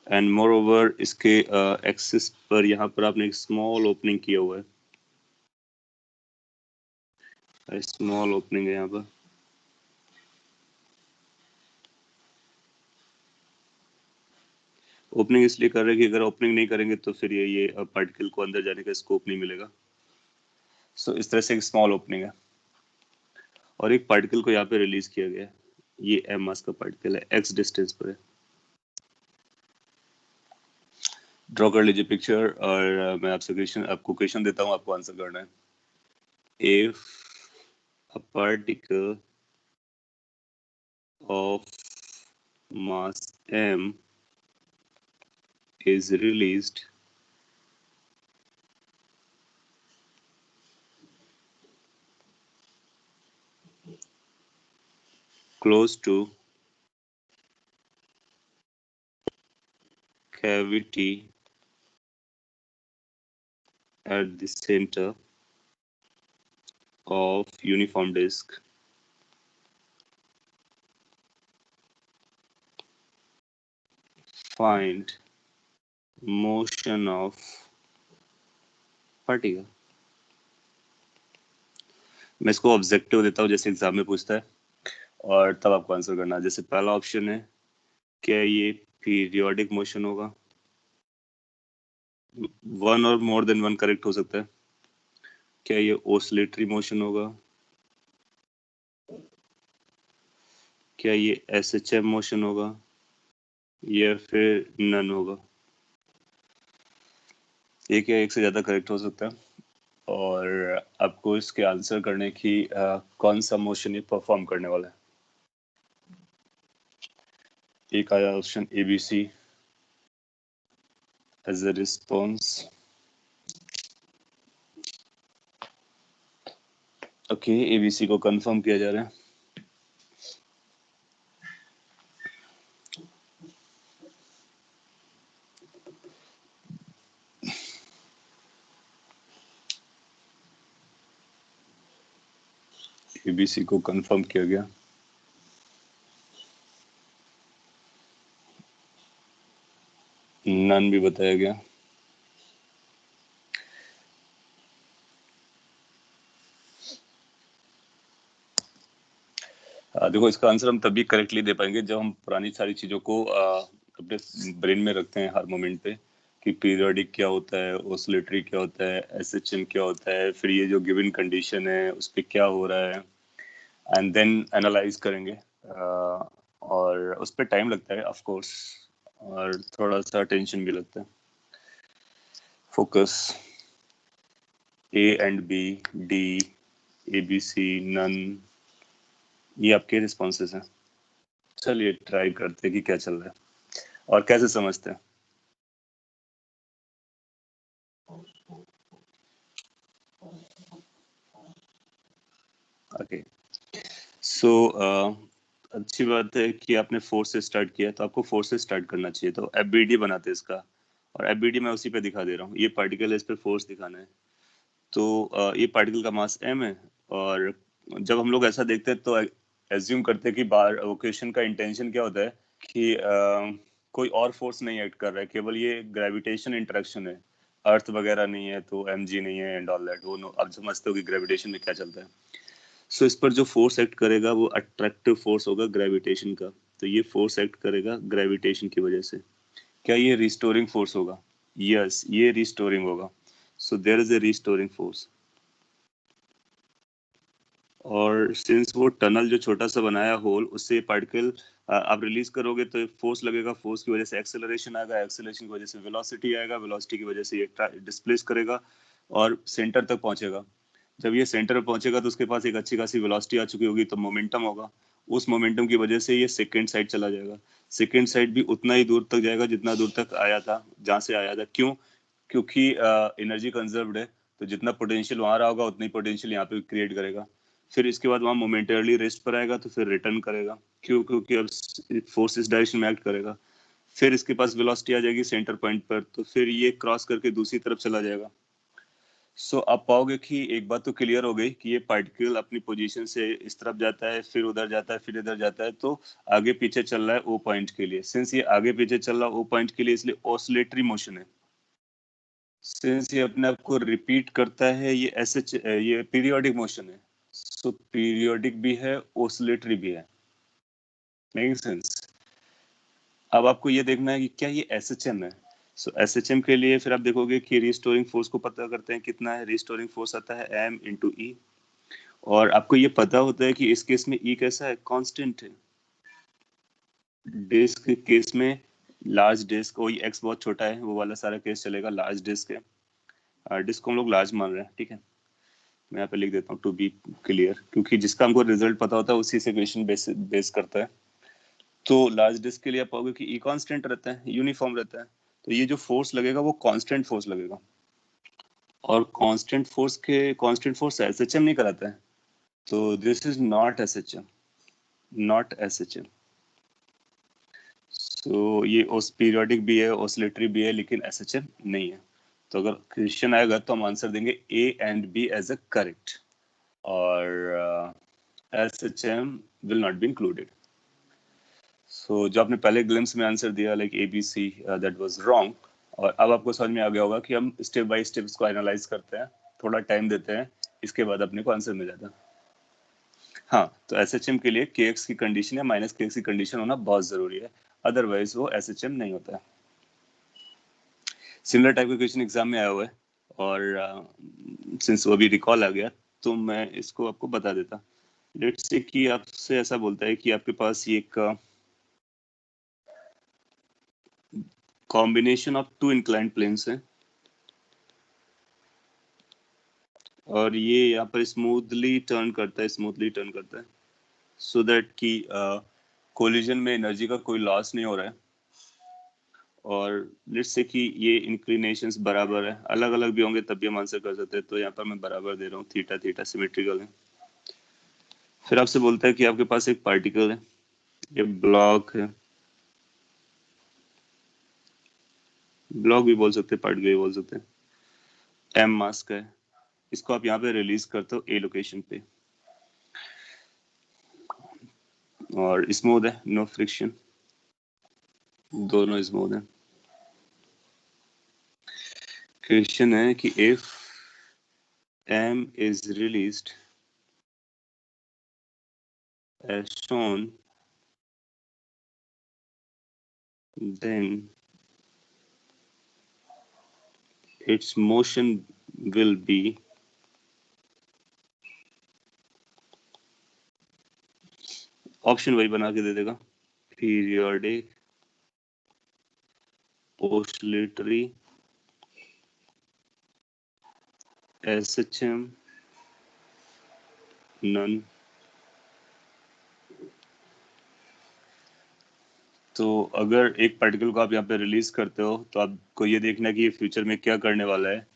एंड मोर ओवर इसके एक्सिस पर यहाँ पर आपने एक स्मॉल ओपनिंग किया हुआ है, स्मॉल ओपनिंग है यहाँ पर। ओपनिंग इसलिए कर रहे हैं कि अगर ओपनिंग नहीं करेंगे तो फिर ये पार्टिकल को अंदर जाने का स्कोप नहीं मिलेगा। सो इस तरह से एक स्मॉल ओपनिंग है और एक पार्टिकल को यहाँ पे रिलीज किया गया है। ये m मास का पार्टिकल है, x डिस्टेंस पर है। ड्रॉ कर लीजिए पिक्चर और मैं आपको क्वेश्चन देता हूँ, आपको आंसर करना है। If a particle of mass m is released close to cavity at the center of uniform disk, find motion of particle। मैं इसको ऑब्जेक्टिव देता हूँ जैसे एग्जाम में पूछता है और तब आपको आंसर करना है। जैसे पहला ऑप्शन है, क्या ये पीरियोडिक मोशन होगा? वन और मोर देन वन करेक्ट हो सकता है। क्या ये ओसिलेटरी मोशन होगा? क्या ये एसएचएम मोशन होगा या फिर नन होगा? एक या एक से ज्यादा करेक्ट हो सकता है और आपको इसके आंसर करने की कौन सा मोशन ये परफॉर्म करने वाला है। एक आया option ABC as a response. Okay, ABC को कंफर्म किया जा रहा है। एबीसी को कंफर्म किया गया। नन भी बताया गया। देखो, इसका आंसर हम तभी करेक्टली दे पाएंगे जब हम पुरानी सारी चीजों को अपने ब्रेन में रखते हैं हर मोमेंट पे, कि पीरियोडिक क्या होता है, ओसिलेटरी क्या होता है, एसएचएम क्या होता है, फिर ये जो गिवन कंडीशन है उस पे क्या हो रहा है, एंड देन एनालाइज करेंगे। और उस पे टाइम लगता है ऑफ कोर्स और थोड़ा सा टेंशन भी लगता है। Focus A and B, D, A B C, none, ये आपके रिस्पॉन्सेज हैं। चलिए ट्राई करते हैं कि क्या चल रहा है और कैसे समझते हैं। ओके, सो अच्छी बात है कि आपने फोर्स से स्टार्ट किया, तो आपको फोर्स से स्टार्ट करना चाहिए। तो एफबीडी बनाते हैं इसका, और एफबीडी मैं उसी पे दिखा दे रहा हूँ। ये पार्टिकल है, इस पे फोर्स दिखाना है। तो ये पार्टिकल का मास m है और जब हम लोग ऐसा देखते हैं तो एज्यूम करते हैं कि बार क्वेश्चन का इंटेंशन क्या होता है कि कोई और फोर्स नहीं एक्ट कर रहा है, केवल ये ग्रेविटेशन इंटरेक्शन है। अर्थ वगैरह नहीं है तो mg नहीं है एंड ऑल दैट। वो आप समझते हो कि ग्रेविटेशन में क्या चलता है। सो इस पर जो फोर्स एक्ट करेगा वो अट्रैक्टिव फोर्स होगा ग्रेविटेशन का। तो ये फोर्स एक्ट करेगा ग्रेविटेशन की वजह से। क्या ये रिस्टोरिंग फोर्स होगा? यस, ये रिस्टोरिंग होगा। So there is a restoring force. और सिंस वो टनल जो छोटा सा बनाया होल, उससे पार्टिकल आप रिलीज करोगे तो फोर्स लगेगा, फोर्स की वजह से एक्सेलरेशन आएगा, एक्सेलरेशन की वजह से वेलोसिटी आएगा, वेलोसिटी की वजह से ये डिस्प्लेस करेगा और सेंटर तक पहुंचेगा। जब ये सेंटर पे पहुंचेगा तो उसके पास एक अच्छी खासी वेलोसिटी आ चुकी होगी, तो मोमेंटम होगा। उस मोमेंटम की वजह से ये सेकंड साइड चला जाएगा। सेकंड साइड भी उतना ही दूर तक जाएगा जितना दूर तक आया था, जहां से आया था। क्यों? क्योंकि एनर्जी कंजर्व्ड है, तो जितना पोटेंशियल वहां रहा होगा उतनी पोटेंशियल यहाँ पे क्रिएट करेगा। फिर इसके बाद वहां मोमेंटरली रेस्ट पर आएगा तो फिर रिटर्न करेगा। क्यों? क्योंकि अब फोर्स इस डायरेक्शन में एक्ट करेगा। फिर इसके पास वेलोसिटी आ जाएगी सेंटर पॉइंट पर, तो फिर ये क्रॉस करके दूसरी तरफ चला जाएगा। सो आप पाओगे कि एक बात तो क्लियर हो गई कि ये पार्टिकल अपनी पोजीशन से इस तरफ जाता है, फिर उधर जाता है, फिर इधर जाता है, तो आगे पीछे चल रहा है ओ पॉइंट के लिए। सिंस ये आगे पीछे चल रहा है ओ पॉइंट के लिए, इसलिए ऑसिलेटरी मोशन है। सिंस ये अपने आप को रिपीट करता है, ये पीरियोडिक मोशन है। सो पीरियोडिक भी है, ओसिलेटरी भी है। Making sense? अब आपको ये देखना है कि क्या ये SHM है। सो SHM के लिए फिर आप देखोगे कि रिस्टोरिंग फोर्स को पता करते हैं कितना है। रिस्टोरिंग फोर्स आता है M × E, और आपको ये पता होता है कि इस केस में E कैसा है, कांस्टेंट है। डिस्क के केस में लार्ज डिस्क, वही X बहुत छोटा है, वो वाला सारा केस चलेगा। लार्ज डिस्क है, डिस्क को हम लोग लार्ज मान रहे हैं, ठीक है। मैं यहाँ पे लिख देता हूँ टू बी क्लियर, क्योंकि जिसका हमको रिजल्ट पता होता है उसी से क्वेश्चन बेस करता है। तो लार्ज डिस्क के लिए आप पाओगे कि E कांस्टेंट रहता है, यूनिफॉर्म रहता है। तो ये जो फोर्स लगेगा वो कांस्टेंट फोर्स लगेगा, और कांस्टेंट फोर्स SHM नहीं कराता है। तो this is not SHM, not SHM। सो ये पीरियोडिक भी है, ऑसिलेटरी भी है, लेकिन SHM नहीं है। तो अगर क्वेश्चन आएगा तो हम आंसर देंगे A and B as a correct, और SHM will not be included. So जो आपने पहले ग्लिम्स में आंसर दिया like ABC, that was wrong. और अब आपको समझ में आ गया होगा कि हम स्टेप बाय स्टेप इसको एनालाइज करते हैं, थोड़ा टाइम देते हैं, इसके बाद अपने को आंसर मिल जाता है। हाँ, तो SHM के लिए KX की कंडीशन या -KX की कंडीशन होना बहुत जरूरी है, अदरवाइज वो SHM नहीं होता है। सिमिलर टाइप का क्वेश्चन एग्जाम में आया हुआ है, और सिंस वो अभी रिकॉल आ गया तो मैं इसको आपको बता देता। लेट्स से कि आपसे ऐसा बोलता है कि आपके पास ये एक combination of two inclined planes है, और ये यहाँ पर स्मूथली टर्न करता है, सो दैट कि कोलिजन में एनर्जी का कोई लॉस नहीं हो रहा है। और लेट्स से कि ये इंक्लिनेशंस बराबर है, अलग अलग भी होंगे तब भी हम आंसर कर सकते हैं। तो यहाँ पर मैं बराबर दे रहा हूँ, थीटा थीटा सिमेट्रिकल है। फिर आपसे बोलता है कि आपके पास एक पार्टिकल है, ये ब्लॉक है, ब्लॉक भी बोल सकते हैं, पार्टिकल भी बोल सकते हैं। M मास का है, इसको आप यहाँ पे रिलीज करते हो A लोकेशन पे, और स्मूथ है, नो फ्रिक्शन, दोनों स्मूथ है। क्वेश्चन है कि if M is released as shown, then its motion will be option वही बना के दे देगा, पीरियोडिक, ऑसिलेटरी, SHM, नन। तो अगर एक पार्टिकल को आप यहाँ पे रिलीज करते हो तो आपको ये देखना है कि ये फ्यूचर में क्या करने वाला है,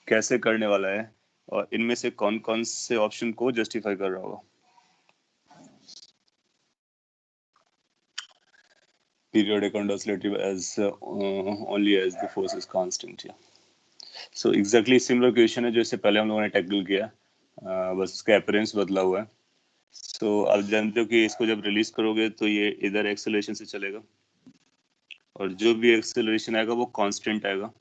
कैसे करने वाला है, और इनमें से कौन कौन से ऑप्शन को जस्टिफाई कर रहा होगा। Periodic and oscillative as only as the force is constant, yeah. So exactly similar question है जो इससे पहले हम लोगों ने टैकल किया, बस उसका अपीयरेंस बदला हुआ है। So आप जानते हो कि इसको जब रिलीज करोगे तो ये इधर एक्सेलरेशन से चलेगा, और जो भी एक्सेलरेशन आएगा वो कांस्टेंट आएगा।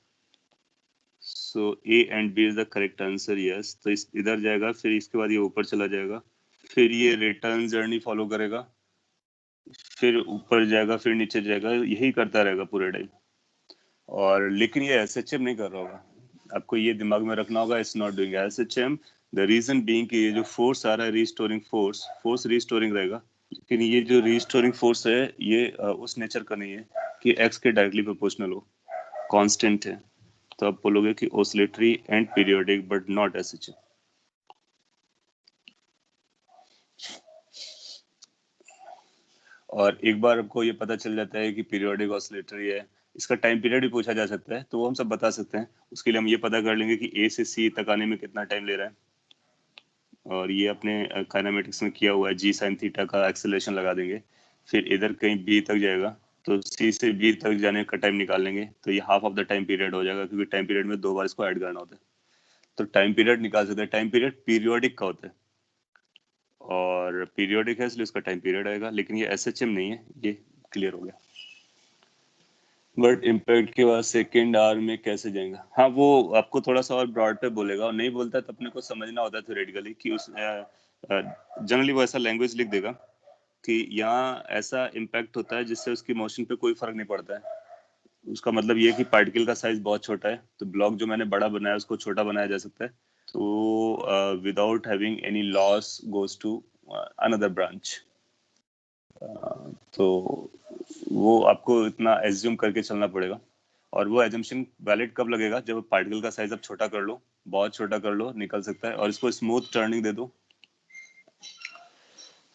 सो A and B is the correct answer, yes. तो इस इधर जाएगा, फिर इसके बाद ये ऊपर चला जाएगा, फिर ये रिटर्न जर्नी फॉलो करेगा, फिर ऊपर जाएगा, फिर नीचे जाएगा, यही करता रहेगा पूरे टाइम। और लेकिन ये SHM नहीं कर रहा होगा, आपको ये दिमाग में रखना होगा, it's not doing SHM। The reason being कि ये जो फोर्स आ रहा है, रिस्टोरिंग फोर्स रिस्टोरिंग रहेगा, लेकिन ये जो रिस्टोरिंग फोर्स है ये उस नेचर का नहीं है कि X के डायरेक्टली प्रोपोर्शनल हो, कांस्टेंट है। तो आप बोलोगे कि oscillatory and periodic but not SHM। और एक बार आपको ये पता चल जाता है कि पीरियोडिक ऑसिलेटरी है, इसका टाइम पीरियड भी पूछा जा सकता है, तो वो हम सब बता सकते हैं। उसके लिए हम ये पता कर लेंगे कि A से C तक आने में कितना टाइम ले रहा है, और ये अपने काइनेमेटिक्स में किया हुआ है, G sin थीटा का एक्सेलरेशन लगा देंगे। फिर इधर कहीं B तक जाएगा, तो C से B तक जाने का टाइम निकाल लेंगे, तो ये half of the time period हो जाएगा, क्योंकि टाइम पीरियड में 2 बार इसको ऐड करना होता है। तो टाइम पीरियड निकाल सकते हैं। टाइम पीरियड पीरियोडिक का होता है, और पीरियोडिक है इसलिए उसका टाइम पीरियड आएगा, लेकिन ये SHM नहीं है, ये क्लियर हो गया। बट इम्पैक्ट के बाद सेकेंड आवर में कैसे जाएगा, हाँ वो आपको थोड़ा सा और ब्रॉड पे बोलेगा, और नहीं बोलता तो अपने को समझना होता है थ्योरेटिकली कि उस जनरली वो ऐसा लैंग्वेज लिख देगा कि यहाँ ऐसा इम्पैक्ट होता है जिससे उसकी मोशन पे कोई फर्क नहीं पड़ता है। उसका मतलब ये है कि पार्टिकल का साइज बहुत छोटा है, तो ब्लॉक जो मैंने बड़ा बनाया उसको छोटा बनाया जा सकता है, तो without having any loss goes to another branch. तो वो आपको इतना एज्यूम करके चलना पड़ेगा, और वो एजम्पशन वैलिड कब लगेगा, जब पार्टिकल का साइज आप छोटा कर लो, बहुत छोटा कर लो, निकल सकता है, और इसको स्मूथ टर्निंग दे दो।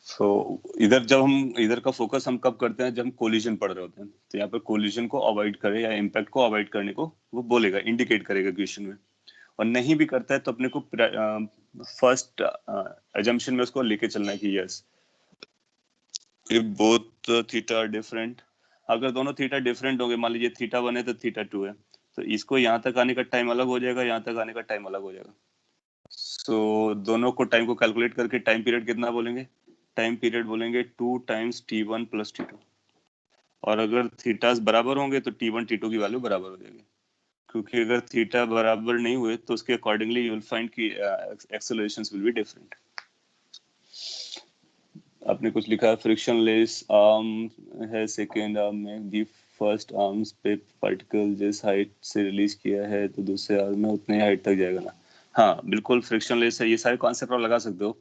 तो इधर का फोकस हम कब करते हैं, जब हम कोलिजन पढ़ रहे होते हैं, तो यहाँ पर कोलिजन को अवॉइड करे या इम्पैक्ट को अवॉइड करने को वो बोलेगा, इंडिकेट करेगा क्वेश्चन में। और नहीं भी करता है तो अपने को फर्स्ट एजम्पशन में उसको लेके चलना है कि yes if both theta different, अगर दोनों थीटा डिफरेंट होंगे, मान लीजिए थीटा 1 है तो थीटा 2 है, तो इसको यहाँ तक आने का टाइम अलग हो जाएगा, यहाँ तक आने का टाइम अलग हो जाएगा। सो दोनों को टाइम को कैलकुलेट करके टाइम पीरियड कितना बोलेंगे, टाइम पीरियड बोलेंगे 2 टाइम्स t1 प्लस t2, और अगर थीटास बराबर होंगे तो t1 t2 की वैल्यू बराबर हो जाएगी, क्योंकि अगर थीटा बराबर नहीं हुए तो उसके अकॉर्डिंगली यू विल फाइंड कि एक्सेलरेशंस विल बी डिफरेंट। आपने कुछ लिखा है फ्रिक्शनलेस आर्म है सेकेंड आर्म में, दी फर्स्ट आर्म्स पे पार्टिकल जिस हाइट से रिलीज किया है तो दूसरे आर्म में उतने हाइट तक जाएगा ना। हाँ बिल्कुल फ्रिक्शनलेस है, ये सारे कॉन्सेप्ट आप लगा सकते हो,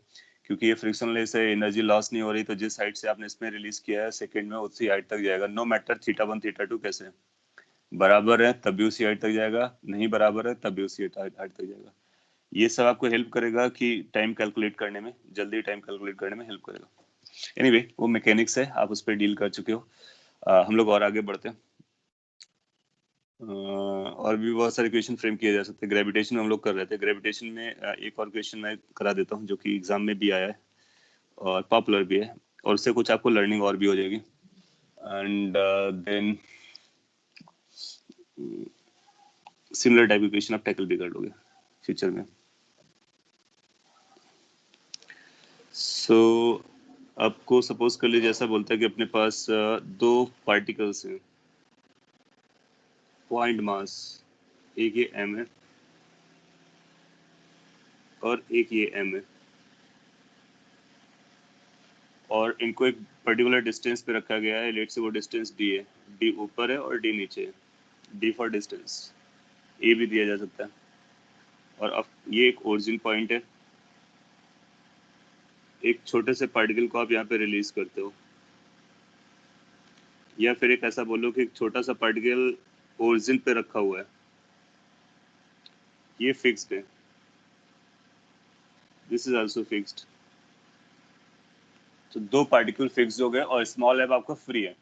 क्योंकि ये फ्रिक्शनलेस है, एनर्जी लॉस नहीं हो रही, तो जिस हाइट से आपने इसमें रिलीज किया है सेकेंड में उसी हाइट तक जाएगा, नो मैटर थीटा 1 थीटा 2 कैसे बराबर है तब भी उसी हाइट तक जाएगा, नहीं बराबर है तब भी उसी हाइट तक जाएगा। ये सब आपको हेल्प करेगा कि टाइम कैलकुलेट करने में, जल्दी टाइम कैलकुलेट करने में हेल्प करेगा। एनीवे वो मैकेनिक्स है, आप उस पर डील कर चुके हो। हम लोग और आगे बढ़ते हैं। और भी बहुत सारे क्वेश्चन फ्रेम किए जा सकते हैं। ग्रेविटेशन में हम लोग कर रहे थे, ग्रेविटेशन में एक और क्वेश्चन मैं करा देता हूँ जो कि एग्जाम में भी आया है और पॉपुलर भी है, और उससे कुछ आपको लर्निंग और भी हो जाएगी। एंड देन सिमिलर टाइप के क्वेश्चन आप टैकल भी कर लोगे फ्यूचर में। सो आपको सपोज कर लीजिए ऐसा बोलता है कि अपने पास दो पार्टिकल्स हैं, पॉइंट मास, एक ये m है और एक ये m है, और इनको एक पर्टिकुलर डिस्टेंस पे रखा गया है, लेट से वो डिस्टेंस d है, d ऊपर है और d नीचे है, d फॉर डिस्टेंस, a भी दिया जा सकता है। और अब ये एक ओरिजिन पॉइंट है, एक छोटे से पार्टिकल को आप यहाँ पे रिलीज करते हो, या फिर एक ऐसा बोलो कि एक छोटा सा पार्टिकल ओरिजिन पे रखा हुआ है, ये फिक्स्ड है, दिस इज आल्सो फिक्स्ड। तो दो पार्टिकल फिक्स हो गए और स्मॉल एब आपका फ्री है।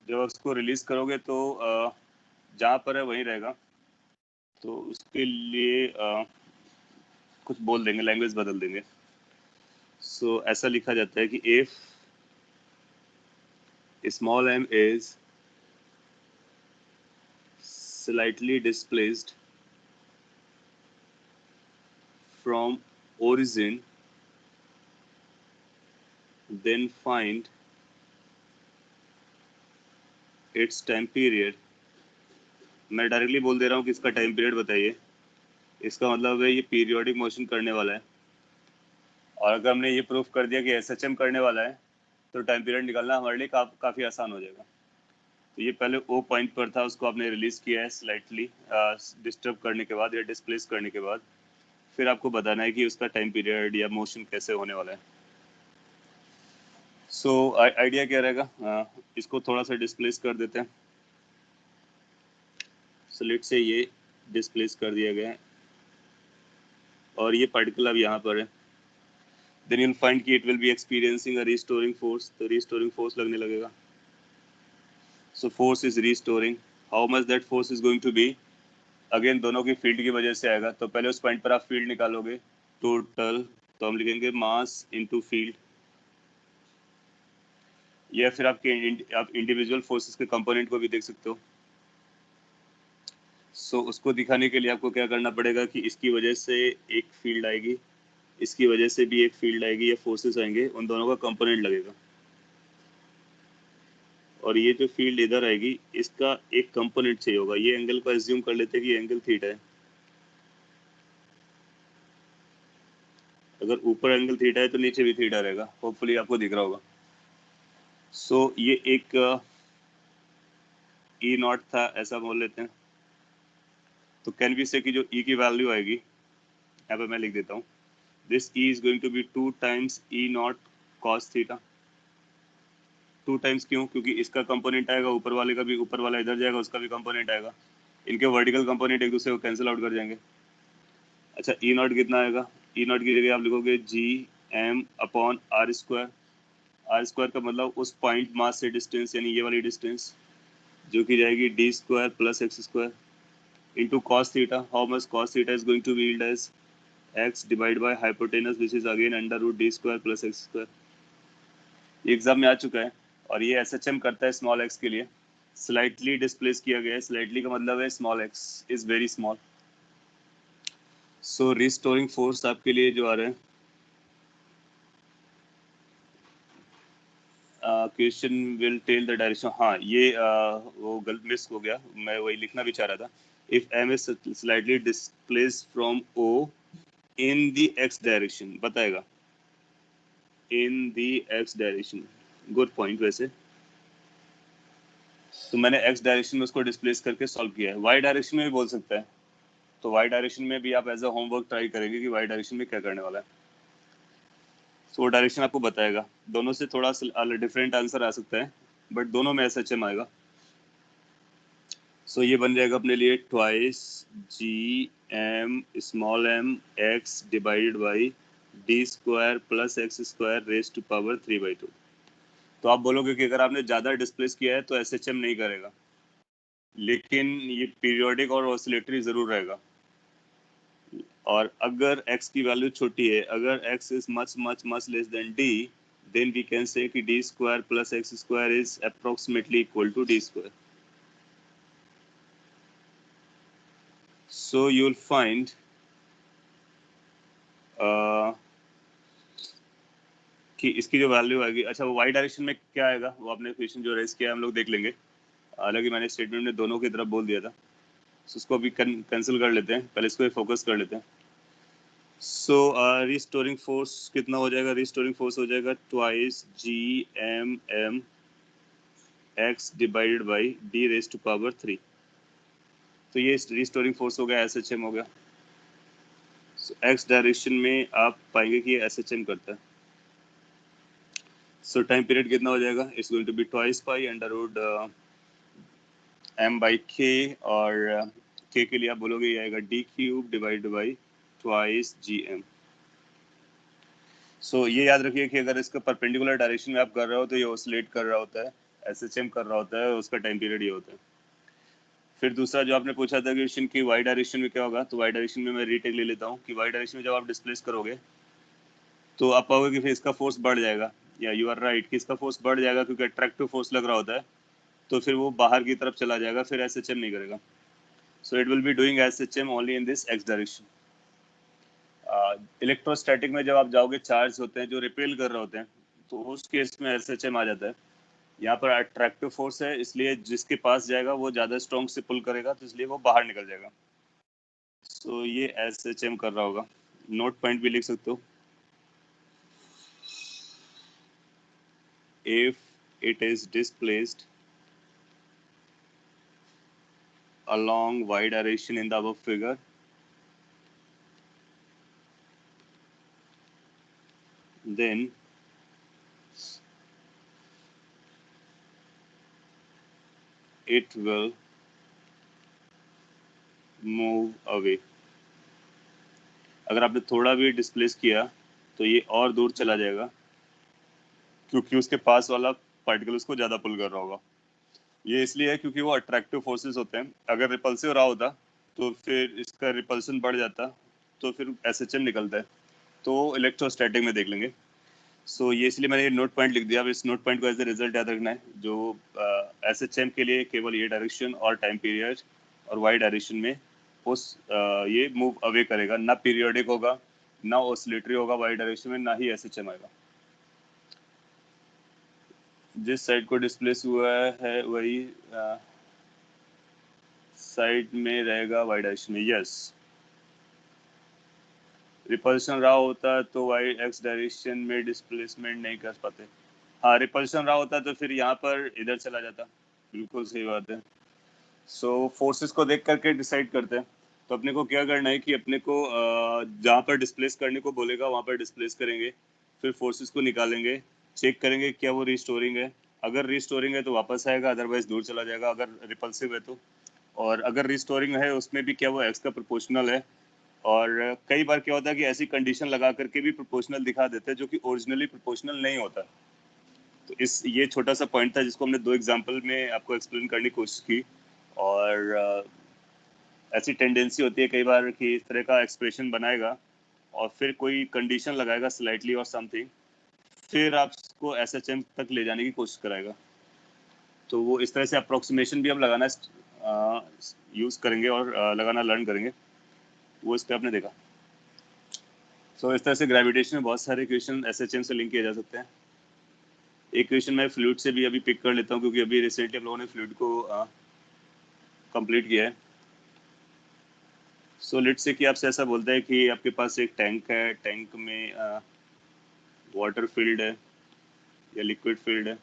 जब उसको रिलीज करोगे तो जहाँ पर है वहीं रहेगा, तो उसके लिए कुछ बोल देंगे, लैंग्वेज बदल देंगे। सो ऐसा लिखा जाता है कि if small m is slightly displaced from origin, then find its time period। मैं डायरेक्टली बोल दे रहा हूँ कि इसका टाइम पीरियड बताइए, इसका मतलब है ये पीरियोडिक मोशन करने वाला है, और अगर हमने ये प्रूफ कर दिया कि SHM करने वाला है तो टाइम पीरियड निकालना हमारे लिए काफ़ी आसान हो जाएगा। तो ये पहले ओ पॉइंट पर था, उसको आपने रिलीज किया है स्लाइटली डिस्टर्ब करने के बाद या डिस्प्लेस करने के बाद, फिर आपको बताना है कि उसका टाइम पीरियड या मोशन कैसे होने वाला है। सो आइडिया क्या रहेगा, इसको थोड़ा सा डिस्प्लेस कर देते हैं। सो लेट से ये डिस्प्लेस कर दिया गया है और ये पार्टिकल अब यहाँ पर है, देन यू विल फाइंड कि it will be experiencing a restoring force, तो रीस्टोरिंग फोर्स लगने लगेगा। So force is restoring, how much that force is going to be, again दोनों की फील्ड की वजह से आएगा, तो पहले उस पॉइंट पर आप फील्ड निकालोगे टोटल, तो हम लिखेंगे मास इनटू फील्ड, या फिर आप इंडिविजुअल फोर्सेस के कंपोनेंट को भी देख सकते हो। सो उसको दिखाने के लिए आपको क्या करना पड़ेगा कि इसकी वजह से एक फील्ड आएगी, इसकी वजह से भी एक फील्ड आएगी, या फोर्सेस आएंगे, उन दोनों का कंपोनेंट लगेगा, और ये जो फील्ड इधर आएगी इसका एक कंपोनेंट चाहिए होगा। ये एंगल को एज्यूम कर लेते हैं कि एंगल थीटा है, अगर ऊपर एंगल थीटा है तो नीचे भी थीटा रहेगा, होपफुली आपको दिख रहा होगा। सो ये एक ई नॉट था, ऐसा बोल लेते हैं। तो कैन बी से कि जो ई की वैल्यू आएगी, यहाँ पे मैं लिख देता हूँ, this E is going to be 2 times E naught cos theta. 2 times क्यों? क्योंकि इसका कंपोनेंट आएगा, ऊपर वाले का भी, ऊपर वाला इधर जाएगा, उसका भी कंपोनेंट आएगा, इनके वर्टिकल कंपोनेंट एक दूसरे को कैंसिल आउट कर जाएंगे। अच्छा, ई नॉट कितना आएगा? ई नॉट की जगह आप लिखोगे G M upon R square. R square का मतलब उस पॉइंट मास से डिस्टेंस, यानी ये वाली डिस्टेंस, जो की जाएगी D square plus X square into cos theta. How much cos theta is going to be as X divide by hypotenuse which is again under root D square plus X square. ये exam में आ चुका है और ये SHM करता है small x के लिए। स्लाइटली डिस्प्लेस किया गया है, स्लाइटली का मतलब है small X is very small. So restoring force आपके लिए जो आ रहे हैं, question will tell the direction. हाँ, ये वो गलत मिस हो गया, मैं वही लिखना भी चाह रहा था। If M is slightly displace from O in the X direction, बताएगा in the X direction. Good point. वैसे तो मैंने एक्स डायरेक्शन में उसको डिस्प्लेस करके सॉल्व किया है, वाई डायरेक्शन में भी बोल सकता है। तो वाई डायरेक्शन में भी आप एज अ होमवर्क ट्राई करेंगे कि वाई डायरेक्शन में क्या करने वाला है। सो वो डायरेक्शन आपको बताएगा। दोनों से थोड़ा डिफरेंट आंसर आ सकता है, बट दोनों में एसएचएम आएगा। सो ये बन जाएगा अपने लिए twice G M small M X divided by D square plus X square raise to power 3/2। तो आप बोलोगे कि अगर आपने ज़्यादा डिस्प्लेस किया है तो एसएचएम नहीं करेगा, लेकिन ये पीरियोडिक और ऑसिलेटरी ज़रूर रहेगा। और अगर x की वैल्यू छोटी है, अगर x is much much much less then d, then we can say कि d square plus x square is approximately equal to d square. So you'll find कि इसकी जो वैल्यू आएगी, अच्छा वो y डायरेक्शन में क्या आएगा, वो आपने क्वेश्चन जो रेस किया हम लोग देख लेंगे। हालांकि मैंने स्टेटमेंट में दोनों की तरफ बोल दिया था, so उसको अभी कैंसिल कर लेते हैं, पहले इसको फोकस कर लेते हैं। सो रिस्टोरिंग फोर्स कितना हो जाएगा? रिस्टोरिंग फोर्स हो जाएगा twice G M M X divided by D raise to power 3। तो ये रिस्टोरिंग फोर्स हो गया, एसएचएम हो गया। सो एक्स डायरेक्शन में आप पाएंगे कि ये एसएचएम करता है। सो टाइम पीरियड कितना हो जाएगा? It's going to be twice pi under root M by K, और के के लिए आप बोलोगे ये आएगा D cube divide by twice G M. So ये याद रखिए कि अगर इसका परपेंडिकुलर डायरेक्शन में आप कर रहे हो तो ये ऑसिलेट कर रहा होता है, एसएचएम कर रहा होता है, उसका टाइम पीरियड ये होता है। फिर दूसरा जो आपने पूछा था क्वेश्चन की वाई डायरेक्शन में क्या होगा, तो वाई डायरेक्शन में मैं रीटेक ले लेता हूँ कि वाई डायरेक्शन में जब आप डिस्प्लेस करोगे तो आप पाओगे कि फिर इसका फोर्स बढ़ जाएगा। या यू आर राइट कि इसका फोर्स बढ़ जाएगा, क्योंकि अट्रैक्टिव फोर्स लग रहा होता है, तो फिर वो बाहर की तरफ चला जाएगा, फिर एसएचएम नहीं करेगा। So it will be doing SHM only in this x direction. Electrostatic में जब आप जाओगे, चार्ज होते हैं जो रिपेल कर रहे होते हैं, तो उस केस में एसएचएम आ जाता है। यहाँ पर अट्रैक्टिव फोर्स है, इसलिए जिसके पास जाएगा वो ज्यादा स्ट्रॉन्ग से पुल करेगा, तो इसलिए वो बाहर निकल जाएगा। सो ये एसएचएम कर रहा होगा। नोट पॉइंट भी लिख सकते हो। If it is displaced along y direction in the above figure, then it will move away. अगर आपने थोड़ा भी डिस्प्लेस किया तो ये और दूर चला जाएगा, क्योंकि उसके पास वाला पार्टिकल उसको ज्यादा पुल कर रहा होगा। ये इसलिए है क्योंकि वो अट्रैक्टिव फोर्सेस होते हैं। अगर रिपल्सिव रहा होता तो फिर इसका रिपल्सन बढ़ जाता, तो फिर एसएचएम निकलता है। तो इलेक्ट्रोस्टैटिक में देख लेंगे। सो ये इसलिए मैंने ये नोट पॉइंट लिख दिया। अब इस नोट पॉइंट को एज ए रिजल्ट याद रखना है, जो एसएचएम के लिए केवल ये डायरेक्शन और टाइम पीरियड और वाई डायरेक्शन में उस ये मूव अवे करेगा, ना पीरियोडिक होगा, ना ऑसिलेटरी होगा वाई डायरेक्शन में, ना ही एसएचएम आएगा। जिस साइड को डिस्प्लेस हुआ है वही साइड में रहेगा वाई डायरेक्शन में। यस, रिपल्शन रहा होता तो वाई एक्स डायरेक्शन में डिस्प्लेसमेंट नहीं कर पाते। हाँ रिपल्शन रहा होता तो फिर यहाँ पर इधर चला जाता, बिल्कुल सही बात है। सो फोर्सेस को देख करके डिसाइड करते हैं। तो अपने को क्या करना है कि अपने को जहाँ पर डिस्प्लेस करने को बोलेगा वहाँ पर डिस्प्लेस करेंगे, फिर फोर्सेस को निकालेंगे, चेक करेंगे क्या वो रिस्टोरिंग है। अगर रिस्टोरिंग है तो वापस आएगा, अदरवाइज दूर चला जाएगा अगर रिपल्सिव है तो। और अगर रिस्टोरिंग है उसमें भी क्या वो एक्स का प्रोपोर्शनल है। और कई बार क्या होता है कि ऐसी कंडीशन लगा करके भी प्रोपोर्शनल दिखा देते हैं जो कि ओरिजिनली प्रोपोर्शनल नहीं होता। तो इस ये छोटा सा पॉइंट था जिसको हमने 2 एग्जांपल में आपको एक्सप्लेन करने की कोशिश की। और ऐसी टेंडेंसी होती है कई बार कि इस तरह का एक्सप्रेशन बनाएगा और फिर कोई कंडीशन लगाएगा स्लाइटली और समथिंग, फिर आपको एसएचएम तक ले जाने की कोशिश कराएगा। तो वो इस तरह से अप्रोक्सीमेशन भी हम लगाना यूज करेंगे और लगाना लर्न करेंगे, वो इस पे आपने देखा। सो इस तरह से ग्रेविटेशन में बहुत सारे क्वेश्चन एसएचएम से लिंक किए जा सकते हैं। एक क्वेश्चन मैं फ्लूइड से भी अभी पिक कर लेता हूँ क्योंकि अभी रिसेंटली हम लोगों ने फ्लूइड को कंप्लीट किया है। सो लेट्स से कि आपसे ऐसा बोलता है कि आपके पास एक टैंक है, टैंक में वाटर फील्ड है या लिक्विड फील्ड है,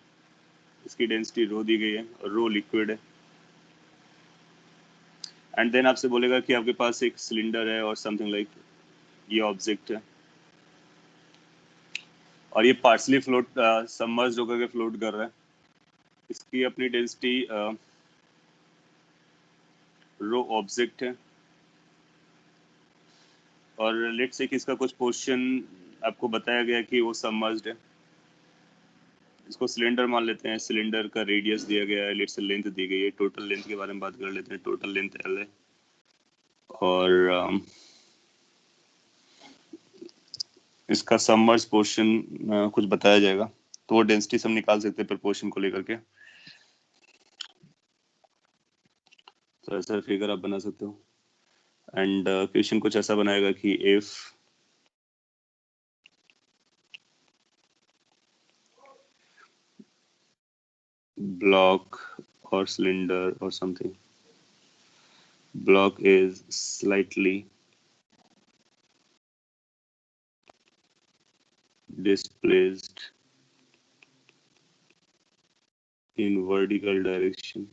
इसकी डेंसिटी रो दी गई है और रो लिक्विड है। एंड देन आपसे बोलेगा कि आपके पास एक सिलेंडर है और समथिंग लाइक ये ऑब्जेक्ट है और ये पार्सली फ्लोट सबमर्ज होकर के फ्लोट कर रहा है। इसकी अपनी डेंसिटी रो ऑब्जेक्ट है और लेट्स से कि इसका कुछ पोर्शन आपको बताया गया कि वो सबमर्ज्ड है। इसको सिलेंडर मान लेते हैं, सिलेंडर का रेडियस दिया गया है, लेट्स से लेंथ दी गई है। टोटल लेंथ के बारे में बात कर लेते हैं, टोटल लेंथ L है और इसका सबमर्ज पोर्शन कुछ बताया जाएगा, तो वो डेंसिटी हम निकाल सकते हैं प्रपोर्शन को लेकर के। तो ऐसा फिगर आप बना सकते हो। एंड क्वेश्चन कुछ ऐसा बनाएगा कि if block or cylinder or something, block is slightly displaced in vertical direction।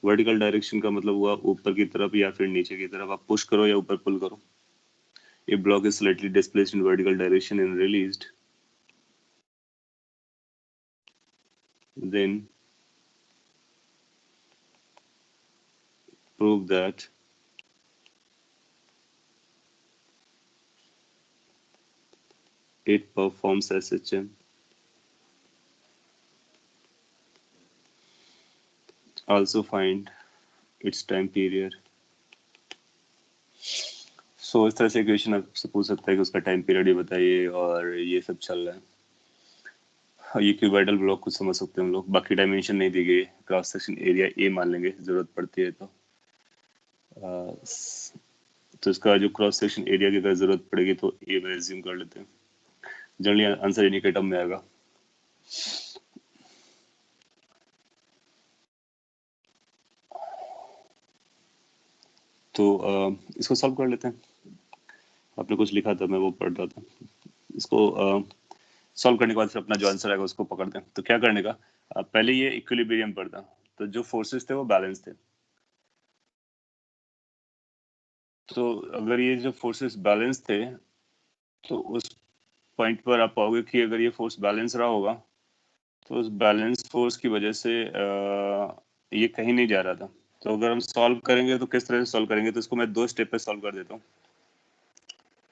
Vertical direction का मतलब हुआ ऊपर की तरफ या फिर नीचे की तरफ, आप पुश करो या ऊपर पुल करो। A block is slightly displaced in vertical direction and released, then prove that it performs SHM। Also find its time period। सो इस तरह से क्वेश्चन आपसे पूछ सकता है कि उसका टाइम पीरियड ये बताइए और ये सब चल रहा है। ये क्यूबॉइडल ब्लॉक कुछ समझ सकते हैं हम लोग, बाकी डायमेंशन नहीं दी गई, क्रॉस सेक्शन एरिया ए मान लेंगे जरूरत पड़ती है तो। तो इसका जो क्रॉस सेक्शन एरिया की अगर जरूरत पड़ेगी तो ए में एज्यूम कर लेते हैं, जनरली आंसर इन्हीं के टर्म में आएगा। तो इसको सॉल्व कर लेते हैं। आपने कुछ लिखा था, मैं वो पढ़ रहा था। इसको सॉल्व करने के बाद फिर अपना जो आंसर आएगा उसको पकड़ते हैं। तो क्या करने का, पहले ये इक्विलिब्रियम पर था, तो जो फोर्सेस थे वो बैलेंस थे। तो अगर ये जो फोर्सेस बैलेंस थे तो उस पॉइंट पर आप पाओगे कि अगर ये फोर्स बैलेंस रहा होगा तो उस बैलेंस फोर्स की वजह से ये कहीं नहीं जा रहा था। तो अगर हम सॉल्व करेंगे तो किस तरह से सॉल्व करेंगे, तो इसको मैं 2 स्टेप पे सॉल्व कर देता हूँ।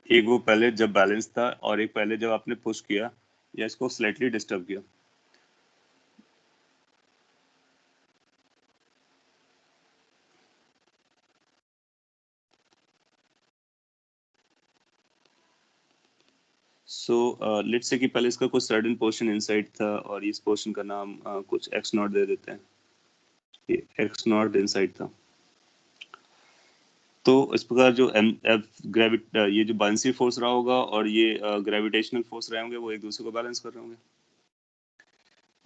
एक वो पहले जब बैलेंस था और एक पहले जब आपने पुश किया या इसको स्लाइटली डिस्टर्ब किया। सो लेट्स से कि पहले इसका कुछ सर्टेन पोर्शन इनसाइड था और इस पोर्शन का नाम कुछ x नॉट दे देते हैं। ये x नॉट इनसाइड था। तो इस प्रकार जो एम एफ ग्रेविट ये जो बाउंसी फोर्स रहा होगा और ये ग्रेविटेशनल फोर्स रहे होंगे वो एक दूसरे को बैलेंस कर रहे होंगे।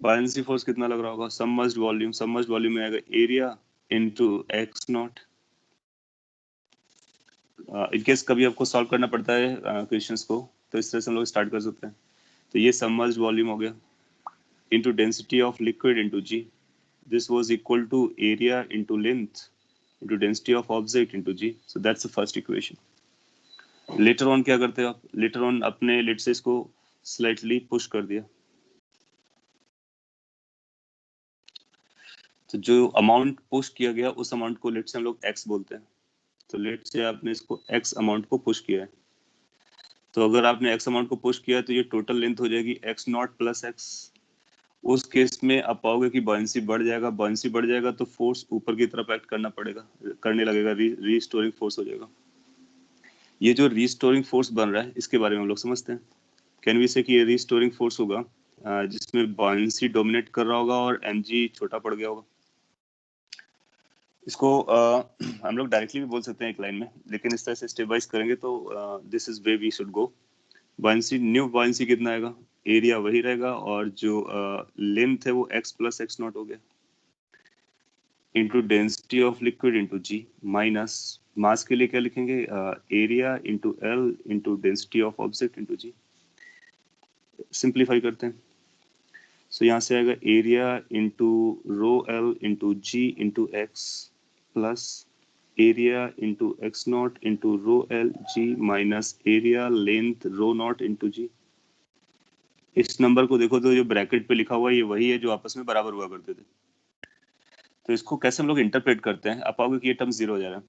बाउंसी फोर्स कितना लग रहा होगा, सबमर्ज्ड वॉल्यूम में आएगा area into x not. In case कभी आपको सॉल्व करना पड़ता है क्वेश्चंस को, तो इस तरह से हम लोग स्टार्ट कर सकते हैं। तो ये सबमर्ज्ड वॉल्यूम हो गया into density of liquid into G. This was equal to area into length into density of object into G. So that's the first equation. Later on क्या करते हो आप? Later on अपने लेट से इसको slightly push कर दिया. तो जो अमाउंट पुश किया गया उस अमाउंट को लेट से हम लोग x बोलते हैं. तो लेट से आपने इसको x अमाउंट को पुश किया है. तो अगर आपने x अमाउंट को पुश किया तो ये टोटल लेंथ हो जाएगी x नॉट प्लस x. उस केस में आप पाओगे कि बॉयंसी बढ़ जाएगा. बॉयंसी बढ़ जाएगा तो फोर्स ऊपर की तरफ एक्ट करने लगेगा. रीस्टोरिंग फोर्स हो जाएगा. ये जो रीस्टोरिंग फोर्स बन रहा है इसके बारे में हम लोग समझते हैं. कैन वी से कि ये रीस्टोरिंग फोर्स होगा जिसमें बॉयंसी डोमिनेट कर रहा होगा और mg छोटा पड़ गया होगा. इसको हम लोग डायरेक्टली भी बोल सकते हैं एक लाइन में, लेकिन इस तरह से स्टेप वाइज करेंगे तो this is way we should go. Buoyancy new buoyancy कितना आएगा? एरिया वही रहेगा और जो लेंथ है वो x प्लस एक्स नॉट हो गया into density of liquid into G minus mass के लिए क्या लिखेंगे? Area into L into density of object into G. Simplify करते हैं. सो यहाँ से आएगा area into rho L into G into X plus area into X nought into rho L G minus area length rho nought into G. इस number को देखो तो जो ब्रैकेट पे लिखा हुआ है ये वही है जो आपस में बराबर हुआ करते थे. तो इसको कैसे हम लोग इंटरप्रेट करते हैं? आप पाओगे कि ये टर्म जीरो हो जा रहा है.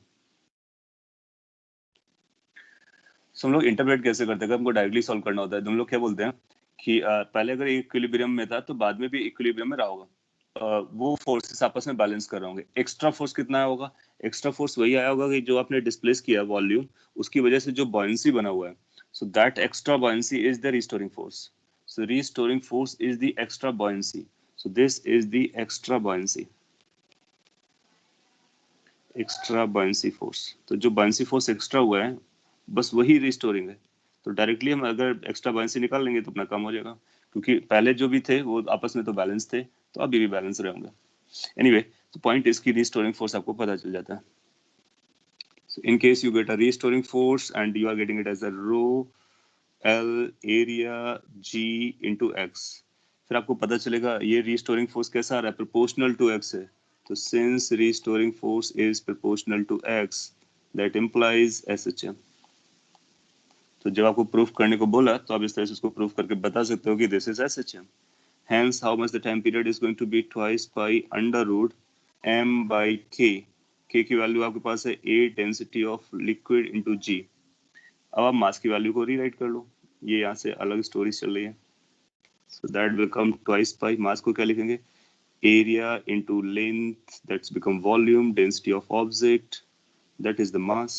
हम लोग इंटरप्रेट कैसे करते हैं? हमको डायरेक्टली सॉल्व करना होता है. हम लोग क्या बोलते हैं कि पहले अगर इक्विलिब्रियम में था तो बाद में भी इक्विलिब्रियम में रहा होगा. वो फोर्सेस आपस में बैलेंस कर रहे होंगे. एक्स्ट्रा फोर्स कितना आया होगा? एक्स्ट्रा फोर्स वही आया होगा कि जो आपने डिस्प्लेस किया वॉल्यूम, उसकी वजह से जो बॉयंसी बना हुआ है. So that extra buoyancy is the restoring force. So restoring force is the extra buoyancy. So this is the extra buoyancy. Extra buoyancy force. तो जो बॉयंसी फोर्स एक्स्ट्रा हुआ है बस वही रिस्टोरिंग है. तो डायरेक्टली हम अगर एक्स्ट्रा बॉयंसी निकाल लेंगे तो अपना काम हो जाएगा, क्योंकि पहले जो भी थे वो आपस में तो बैलेंस थे, तो अभी भी बैलेंस रहे होंगे. एनीवे, तो पॉइंट इसकी रिस्टोरिंग फोर्स आपको पता चल जाता है. So in case you get a restoring force and you are getting it as a rho L area G into X, फिर आपको पता चलेगा ये रिस्टोरिंग फोर्स कैसा आ रहा है? प्रोपोर्शनल टू X है. तो since restoring force is proportional to X, that implies SHM. तो जब आपको प्रूफ करने को बोला तो आप इस तरह से उसको प्रूफ करके बता सकते हो कि this is SHM. Hence, how much the time period is going to be twice pi under root m by k. K की वैल्यू आपके पास है A density of liquid into G. अब आप मास की वैल्यू को रीराइट कर लो. ये यहाँ से अलग स्टोरी चल रही है. So that will come twice pi. मास को क्या लिखेंगे? Area into length, that's become volume, density of object, that is the mass,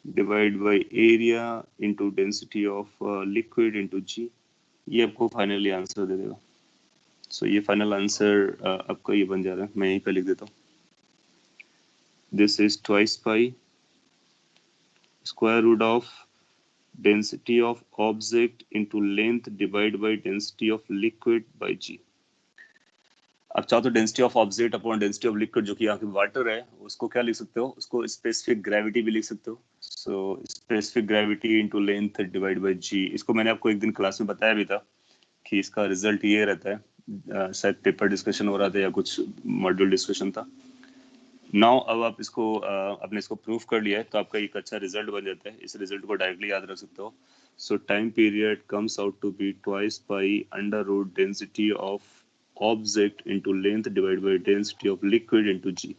divide by area into density of liquid into G. ये आपको फाइनली आंसर दे देगा. सो ये फाइनल आंसर आपका ये बन जा रहा है. मैं यहीं पे लिख देता हूँ. This is twice pi square root of density of object into length divide by density of liquid by G. आप चाहो तो density of object upon density of liquid, जो कि यहाँ की वाटर है, उसको क्या लिख सकते हो? उसको स्पेसिफिक ग्रेविटी भी लिख सकते हो. So specific gravity into length divide by G. इसको मैंने आपको एक दिन क्लास में बताया भी था कि इसका रिजल्ट ये रहता है. शायद पेपर डिस्कशन हो रहा था या कुछ मॉड्यूल डिस्कशन था. नाउ अब आप इसको आपने इसको प्रूफ कर लिया है तो आपका एक अच्छा रिजल्ट बन जाता है. इस रिजल्ट को डायरेक्टली याद रख सकते हो. So time period comes out to be twice by under root density of object into length divide by density of liquid into G.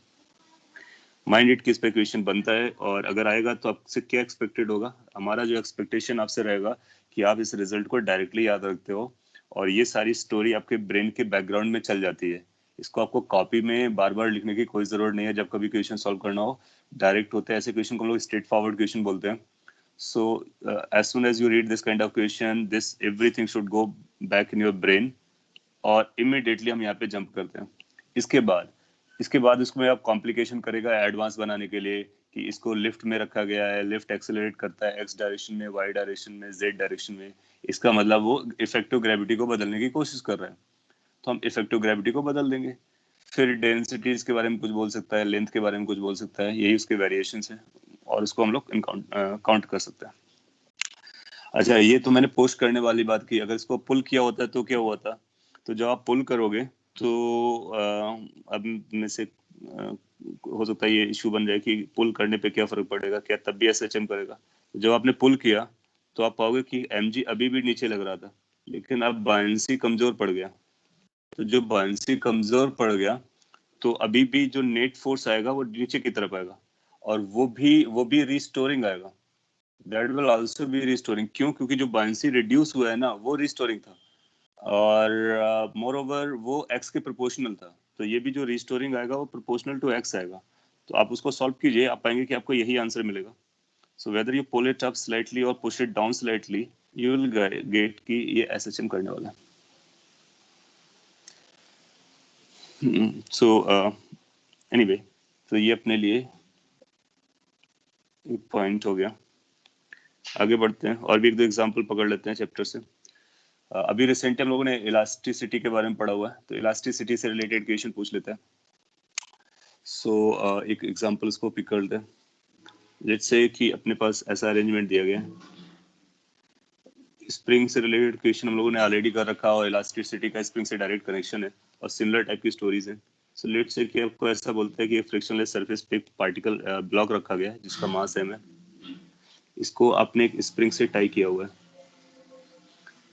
Mind it किस पे क्वेश्चन बनता है और अगर आएगा तो आपसे क्या एक्सपेक्टेड होगा? हमारा जो एक्सपेक्टेशन आपसे रहेगा कि आप इस रिजल्ट को डायरेक्टली याद रखते हो और ये सारी स्टोरी आपके ब्रेन के बैकग्राउंड में चल जाती है. इसको आपको कॉपी में बार बार लिखने की कोई जरूरत नहीं है. जब कभी क्वेश्चन सॉल्व करना हो डायरेक्ट होते हैं. ऐसे क्वेश्चन को हम लोग स्ट्रेट फॉरवर्ड क्वेश्चन बोलते हैं. So as soon as you read this kind of question, this everything should go back in your brain और इमीडिएटली हम यहाँ पे जंप करते हैं. इसके बाद इसमें आप कॉम्प्लिकेशन करेगा एडवांस बनाने के लिए कि इसको लिफ्ट में रखा गया है, लिफ्ट एक्सेलरेट करता है एक्स डायरेक्शन में, वाई डायरेक्शन में, जेड डायरेक्शन में. इसका मतलब वो इफेक्टिव ग्रेविटी को बदलने की कोशिश कर रहे हैं. तो हम इफेक्टिव ग्रेविटी को बदल देंगे. फिर डेंसिटीज के बारे में कुछ बोल सकता है, लेंथ के बारे में कुछ बोल सकता है. यही उसके वेरिएशंस है और इसको हम लोग काउंट कर सकते हैं. अच्छा, ये तो मैंने पोस्ट करने वाली बात की। अगर इसको पुल किया होता तो क्या हुआ था? तो जब आप पुल करोगे तो अब में से हो सकता है ये इशू बन जाए कि पुल करने पे क्या फर्क पड़ेगा, क्या तब भी एसएचएम करेगा? जब आपने पुल किया तो आप पाओगे कि एमजी अभी भी नीचे लग रहा था, लेकिन अब बायंसी कमजोर पड़ गया। तो जो बायंसी कमजोर पड़ गया तो अभी भी जो नेट फोर्स आएगा वो नीचे की तरफ आएगा, और वो भी रिस्टोरिंग आएगा। That will also be restoring. क्यों? क्योंकि जो बायंसी रिड्यूस हुआ है ना, वो रिस्टोरिंग था, और मोर ओवर वो एक्स के प्रोपोर्शनल था। तो ये भी जो रिस्टोरिंग आएगा वो प्रोपोर्शनल टू एक्स आएगा। तो आप उसको सॉल्व कीजिए, आप पाएंगे कि आपको यही आंसर मिलेगा। So whether you pull it up slightly और push it down slightly, you will get कि ये एसएचएम करने वाला है। सो एनीवे, तो ये अपने लिए एक पॉइंट हो गया। आगे बढ़ते हैं और भी एक दो एग्जांपल पकड़ लेते हैं चैप्टर से। अभी रिसेंटली हम लोगों ने इलास्टिसिटी के बारे में पढ़ा हुआ है, तो इलास्टिसिटी से रिलेटेड क्वेश्चन पूछ लेते हैं। सो एक एग्जांपल इसको पिक कर लेते हैं। लेट्स से कि अपने पास ऐसा अरेंजमेंट दिया गया है, स्प्रिंग से रिलेटेड क्वेश्चन हम लोगों ने ऑलरेडी कर रखा, और इलास्टिसिटी का स्प्रिंग से डायरेक्ट कनेक्शन है, और सिमिलर टाइप की स्टोरीज हैं। सो लेट्स से कि आपको ऐसा बोलता है कि फ्रिक्शनलेस सरफेस पे एक पार्टिकल ब्लॉक रखा गया है जिसका मास m है। इसको आपने एक स्प्रिंग से टाई किया हुआ है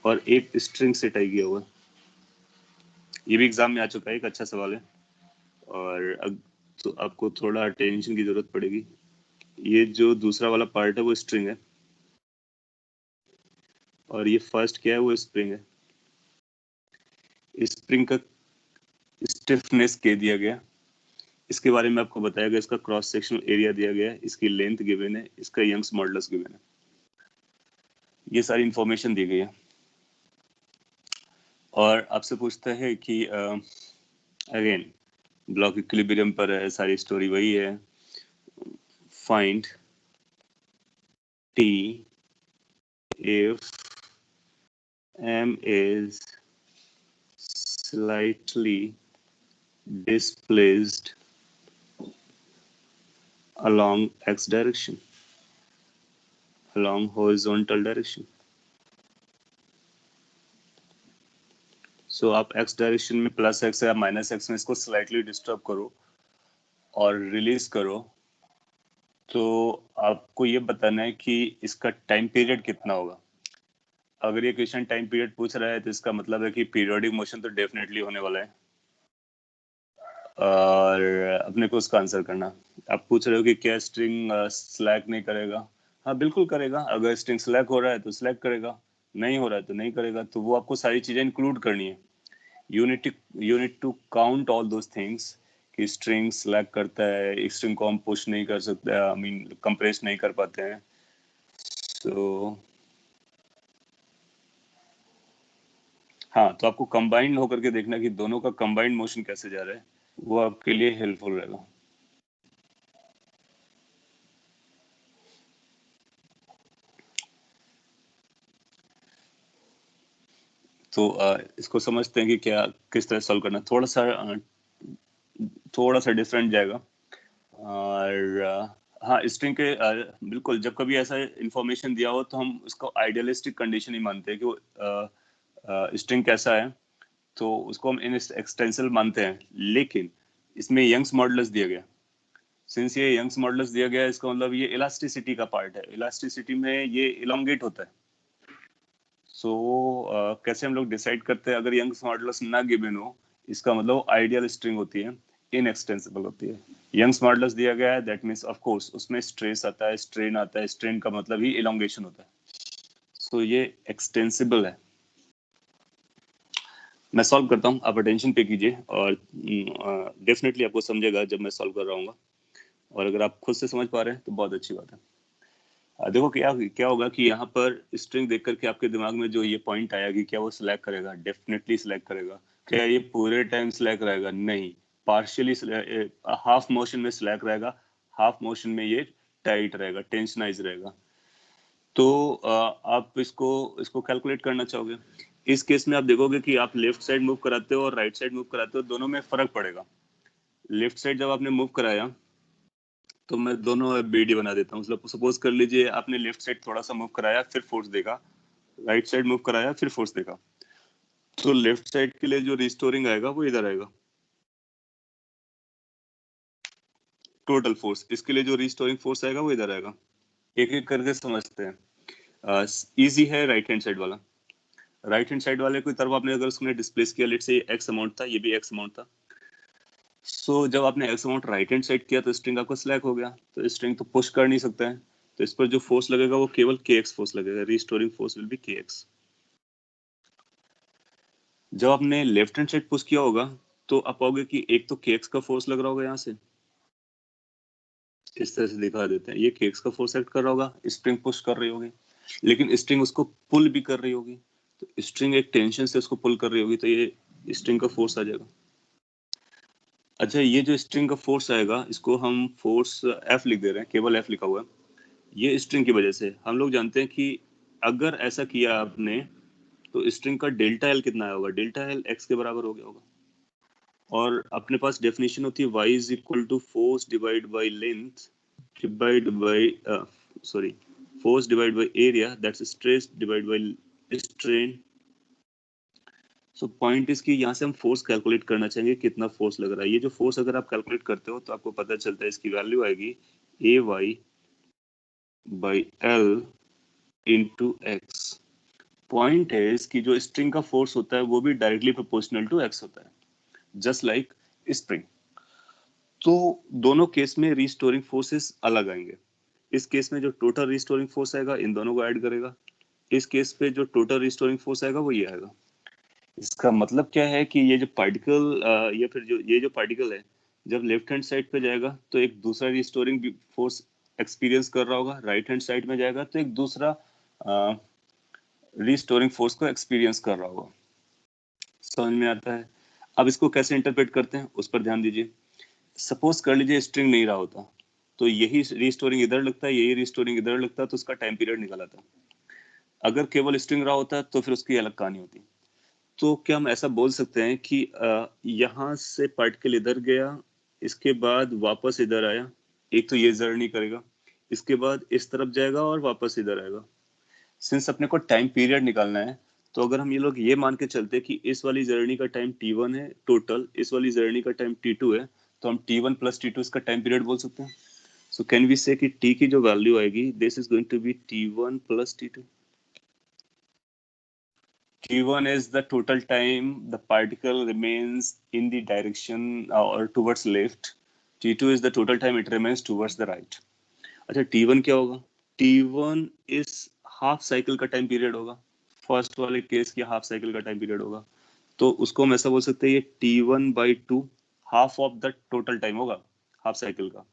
और एक स्ट्रिंग से टाई किया हुआ है। ये भी एग्जाम में आ चुका है, एक अच्छा सवाल है, और तो आपको थोड़ा अटेंशन की जरूरत पड़ेगी। ये जो दूसरा वाला पार्ट है वो स्ट्रिंग है, और ये फर्स्ट क्या है, वो स्प्रिंग है। स्प्रिंग का स्टिफनेस के दिया गया, इसके बारे में आपको बताया गया, इसका क्रॉस सेक्शनल एरिया दिया गया है, इसकी लेंथ गिवन है, इसका यंग्स मॉडुलस गिवन है। ये सारी इंफॉर्मेशन दी गई है, और आपसे पूछता है कि अगेन ब्लॉक इक्विलिब्रियम पर है, सारी स्टोरी वही है। Find T if m is slightly displaced along x direction, along horizontal direction. So आप x डायरेक्शन में प्लस x या माइनस x में इसको स्लाइटली डिस्टर्ब करो और रिलीज करो, तो आपको ये बताना है कि इसका टाइम पीरियड कितना होगा। अगर ये क्वेश्चन टाइम पीरियड पूछ रहा है तो इसका मतलब है कि पीरियोडिक मोशन तो डेफिनेटली होने वाला है, और अपने को उसका आंसर करना। आप पूछ रहे हो कि क्या स्ट्रिंग स्लैक नहीं करेगा? हाँ बिल्कुल करेगा। अगर स्ट्रिंग स्लैक हो रहा है तो स्लैक करेगा, नहीं हो रहा है तो नहीं करेगा। तो वो आपको सारी चीजें इंक्लूड करनी है। You need to count all those things, कि स्ट्रिंग स्लैक करता है, स्ट्रिंग को हम पुश नहीं कर सकते, आई मीन कंप्रेस नहीं कर पाते हैं। सो हाँ, तो आपको कंबाइंड होकर के देखना कि दोनों का कंबाइंड मोशन कैसे जा रहा है, वो आपके लिए हेल्पफुल रहेगा। तो इसको समझते हैं कि क्या किस तरह सॉल्व करना। थोड़ा सा डिफरेंट जाएगा, और हाँ, स्ट्रिंग के बिल्कुल जब कभी ऐसा इंफॉर्मेशन दिया हो तो हम उसको आइडियलिस्टिक कंडीशन ही मानते हैं कि वो स्ट्रिंग कैसा है, तो उसको हम इन एक्सटेंसिल मानते हैं। लेकिन इसमें यंग्स मॉडुलस दिया गया, सिंस ये यंग्स मॉडुलस दिया गया, इसका मतलब ये इलास्टिसिटी का पार्ट है। इलास्टिसिटी में ये इलोंगेट होता है। सो कैसे हम लोग डिसाइड करते हैं? अगर यंग्स मॉडुलस ना गिवन हो, इसका मतलब आइडियल स्ट्रिंग होती है, इनएक्सटेंसिबल होती है। यंग्स मॉडुलस दिया गया है, दैट मींस ऑफ कोर्स उसमें स्ट्रेस आता है, स्ट्रेन आता है। स्ट्रेन का मतलब ही इलोंगेशन होता है। सो ये एक्सटेंसिबल है। मैं सॉल्व करता हूँ, आप अटेंशन पे कीजिए, और डेफिनेटली आपको समझेगा जब मैं सॉल्व कर रहा हूँ। और अगर आप खुद से समझ पा रहे हैं तो बहुत अच्छी बात है। देखो क्या क्या होगा कि यहाँ पर स्ट्रिंग देख करके आपके दिमाग में जो ये पॉइंट आया कि क्या वो सिलेक्ट करेगा, डेफिनेटली सिलेक्ट करेगा। क्या ये पूरे टाइम सिलेक्ट रहेगा? नहीं, पार्शियली हाफ मोशन में सिलेक्ट रहेगा, हाफ मोशन में ये टाइट रहेगा, टेंशनाइज रहेगा। तो आप इसको इसको कैलकुलेट करना चाहोगे। इस केस में आप देखोगे कि आप लेफ्ट साइड मूव कराते हो और राइट साइड मूव कराते हो, दोनों में फर्क पड़ेगा। लेफ्ट साइड जब आपने मूव कराया तो मैं दोनों बीडी बना देता हूँ। मतलब सपोज कर लीजिए आपने लेफ्ट साइड थोड़ा सा मूव कराया, फिर फोर्स देगा, राइट साइड मूव कराया, फिर फोर्स देखा, तो लेफ्ट साइड के लिए जो रिस्टोरिंग आएगा वो इधर आएगा, टोटल फोर्स। इसके लिए जो रिस्टोरिंग फोर्स आएगा वो इधर आएगा। एक एक करके समझते हैं। इजी है राइट हैंड साइड वाला। राइट हैंड साइड वाले की तरफ आपने अगर उसने डिस्प्लेस किया, लेट से एक्स अमाउंट था, ये भी एक्स अमाउंट था, सो जब आपने x amount right hand side किया तो स्ट्रिंग आपका स्लैक हो गया, तो स्ट्रिंग तो पुश कर नहीं सकता है, तो इस पर जो फोर्स लगेगा वो केवल के एक्स फोर्स लगेगा, रिस्टोरिंग फोर्स विल बी के एक्स। जब आपने लेफ्ट हैंड साइड पुश किया होगा तो आप पाओगे कि एक तो के एक्स का फोर्स लग रहा होगा, यहाँ से इस तरह से दिखा देते हैं, ये के एक्स का फोर्स एक्ट कर रहा होगा, स्प्रिंग पुश कर रही होगी, लेकिन स्ट्रिंग उसको पुल भी कर रही होगी, तो स्ट्रिंग एक टेंशन से उसको पुल कर रही होगी, तो ये स्ट्रिंग का फोर्स आ जाएगा। अच्छा, ये जो स्ट्रिंग का फोर्स आएगा इसको हम फोर्स एफ लिख दे रहे हैं, केवल एफ लिखा हुआ है, ये स्ट्रिंग की वजह से। हम लोग जानते हैं कि अगर ऐसा किया आपने तो स्ट्रिंग का डेल्टा एल कितना आया होगा, डेल्टा एल एक्स के बराबर हो गया होगा, और अपने पास डेफिनेशन होती है y is equal to force divide by length divide by sorry force divide by area, that's stress divide by strain. So point is कि यहाँ से हम फोर्स कैलकुलेट करना चाहेंगे, कितना फोर्स लग रहा है। ये जो फोर्स अगर आप कैलकुलेट करते हो तो आपको पता चलता है इसकी वैल्यू आएगी A Y by L into X. Point है कि जो स्ट्रिंग का फोर्स होता है वो भी डायरेक्टली प्रोपोर्शनल टू एक्स होता है, जस्ट लाइक स्प्रिंग। तो दोनों केस में रिस्टोरिंग फोर्सेस अलग आएंगे। इस केस में जो टोटल रिस्टोरिंग फोर्स आएगा इन दोनों को ऐड करेगा, इस केस पे जो टोटल रिस्टोरिंग फोर्स आएगा वो ये आएगा। इसका मतलब क्या है कि ये जो पार्टिकल या फिर जो ये जो पार्टिकल है जब लेफ्ट हैंड साइड पे जाएगा तो एक दूसरा रिस्टोरिंग फोर्स एक्सपीरियंस कर रहा होगा, राइट हैंड साइड में जाएगा तो एक दूसरा रिस्टोरिंग फोर्स को एक्सपीरियंस कर रहा होगा। समझ में आता है? अब इसको कैसे इंटरप्रेट करते हैं उस पर ध्यान दीजिए। सपोज कर लीजिए स्ट्रिंग नहीं रहा होता, तो यही रिस्टोरिंग इधर लगता है, यही रिस्टोरिंग इधर लगता है, तो उसका टाइम पीरियड निकल आता। अगर केवल स्ट्रिंग रहा होता तो फिर उसकी अलग कहानी होती। तो क्या हम ऐसा बोल सकते हैं कि यहाँ से पार्टिकल इधर गया, इसके बाद वापस इधर आया, एक तो ये जर्नी करेगा, इसके बाद इस तरफ जाएगा और वापस इधर आएगा। सिंस अपने को टाइम पीरियड निकालना है, तो अगर हम ये लोग ये मान के चलते कि इस वाली जर्नी का टाइम t1 है टोटल, इस वाली जर्नी का टाइम t2 है, तो हम t1 प्लस t2 इसका टाइम पीरियड बोल सकते हैं। सो कैन वी से कि t की जो वैल्यू आएगी this is going to be t1 plus t2। t1 is the total time the particle remains in the direction or towards left, t2 is the total time it remains towards the right। अच्छा, t1 क्या होगा? t1 इस half cycle का time period होगा, first वाले case की half cycle का time period होगा, तो उसको हम ऐसा बोल सकते हैं ये t1/2 half of the total time होगा हाफ साइकिल का।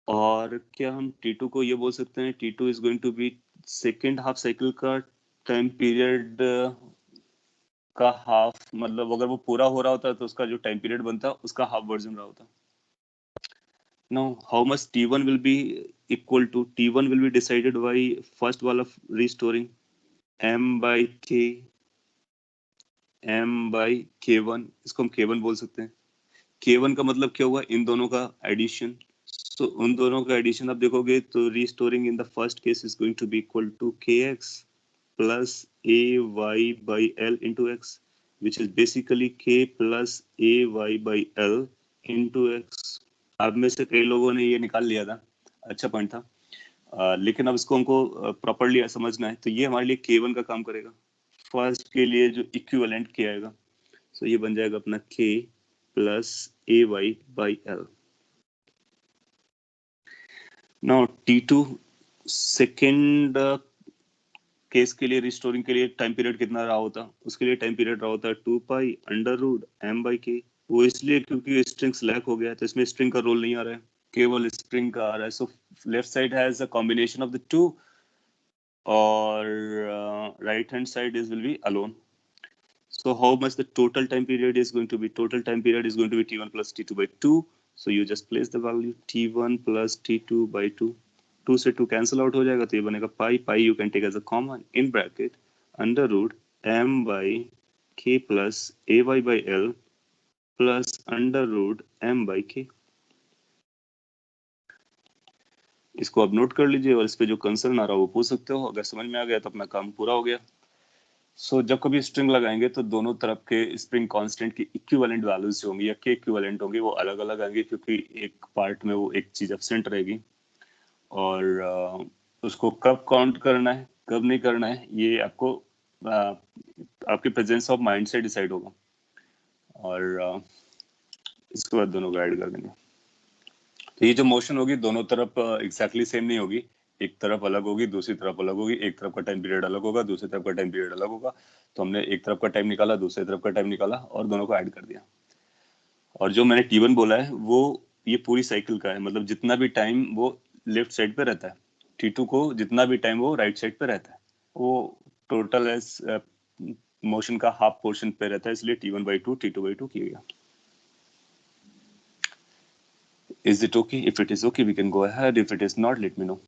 और क्या हम t2 को ये बोल सकते हैं t2 is going to be second half cycle का टाइम पीरियड का हाफ, मतलब अगर वो पूरा हो रहा होता तो उसका जो टाइम पीरियड बनता उसका हाफ वर्जन रहा होता। Now, how much T1 will be equal to? T1 will be decided by first wall of restoring m by k, m by k1, इसको हम k1 बोल सकते हैं। k1 का मतलब क्या हुआ? इन दोनों का एडिशन। तो उन दोनों का एडिशन आप देखोगे तो restoring in the first case is going to be equal to kx plus ay by l into x, which is basically k plus ay by l into x। आप में से कई लोगों ने ये निकाल लिया था, अच्छा पॉइंट था। लेकिन अब इसको हमको प्रॉपरली समझना है, तो ये हमारे लिए k1 का काम करेगा। फर्स्ट के लिए जो इक्विवेलेंट k आएगा, सो ये बन जाएगा अपना k plus A Y by L. Now t2 second case के लिए रिस्टोरिंग के लिए टाइम पीरियड कितना रहा होता? उसके लिए टाइम पीरियड रहा होता है 2 pi under root m by k। वो इसलिए क्योंकि स्ट्रिंग स्लैक हो गया है, तो इसमें स्ट्रिंग का रोल नहीं आ रहा है, केवल स्प्रिंग का आ रहा है। So left side has a combination of the two, और right hand side is will be alone. So how much the total time period is going to be? Total time period is going to be t1 plus t2 by 2. So you just place the value t1 plus t2 by 2. 2 से 2 cancel out हो जाएगा, तो ये बनेगा pi। Pi you can take as a common in bracket under root m by k plus ay by l plus under root m by k। इसको आप note कर लीजिए और इस पे जो कंसर्न आ रहा है वो पूछ सकते हो। अगर समझ में आ गया तो अपना काम पूरा हो गया। सो जब कभी स्ट्रिंग लगाएंगे तो दोनों तरफ के स्प्रिंग कांस्टेंट की इक्विवेलेंट वैल्यूज जो होंगी या के इक्विवेलेंट होंगी वो अलग अलग आएंगे, क्योंकि एक पार्ट में वो एक चीज एब्सेंट रहेगी। और उसको कब काउंट करना है कब नहीं करना है ये आपको आपके प्रेजेंस ऑफ माइंड से डिसाइड होगा। और इसके बाद दोनों को ऐड कर देंगे। तो ये जो मोशन होगी दोनों तरफ एग्जैक्टली सेम नहीं होगी, एक तरफ अलग होगी दूसरी तरफ अलग होगी, एक तरफ का टाइम पीरियड अलग होगा दूसरी तरफ का टाइम पीरियड अलग होगा। तो हमने एक तरफ का टाइम निकाला दूसरी तरफ का टाइम निकाला और दोनों को ऐड कर दिया। और जो मैंने T1 बोला है वो ये पूरी साइकिल का है, मतलब जितना भी टाइम वो लेफ्ट साइड पे रहता है, T2 को जितना भी टाइम वो राइट साइड पे रहता है वो टोटल मोशन का हाफ पोर्शन पे रहता है, इसलिए T1/2 T2/2 किया गया। Is it okay? If it is okay, we can go ahead. If it is not, let me know.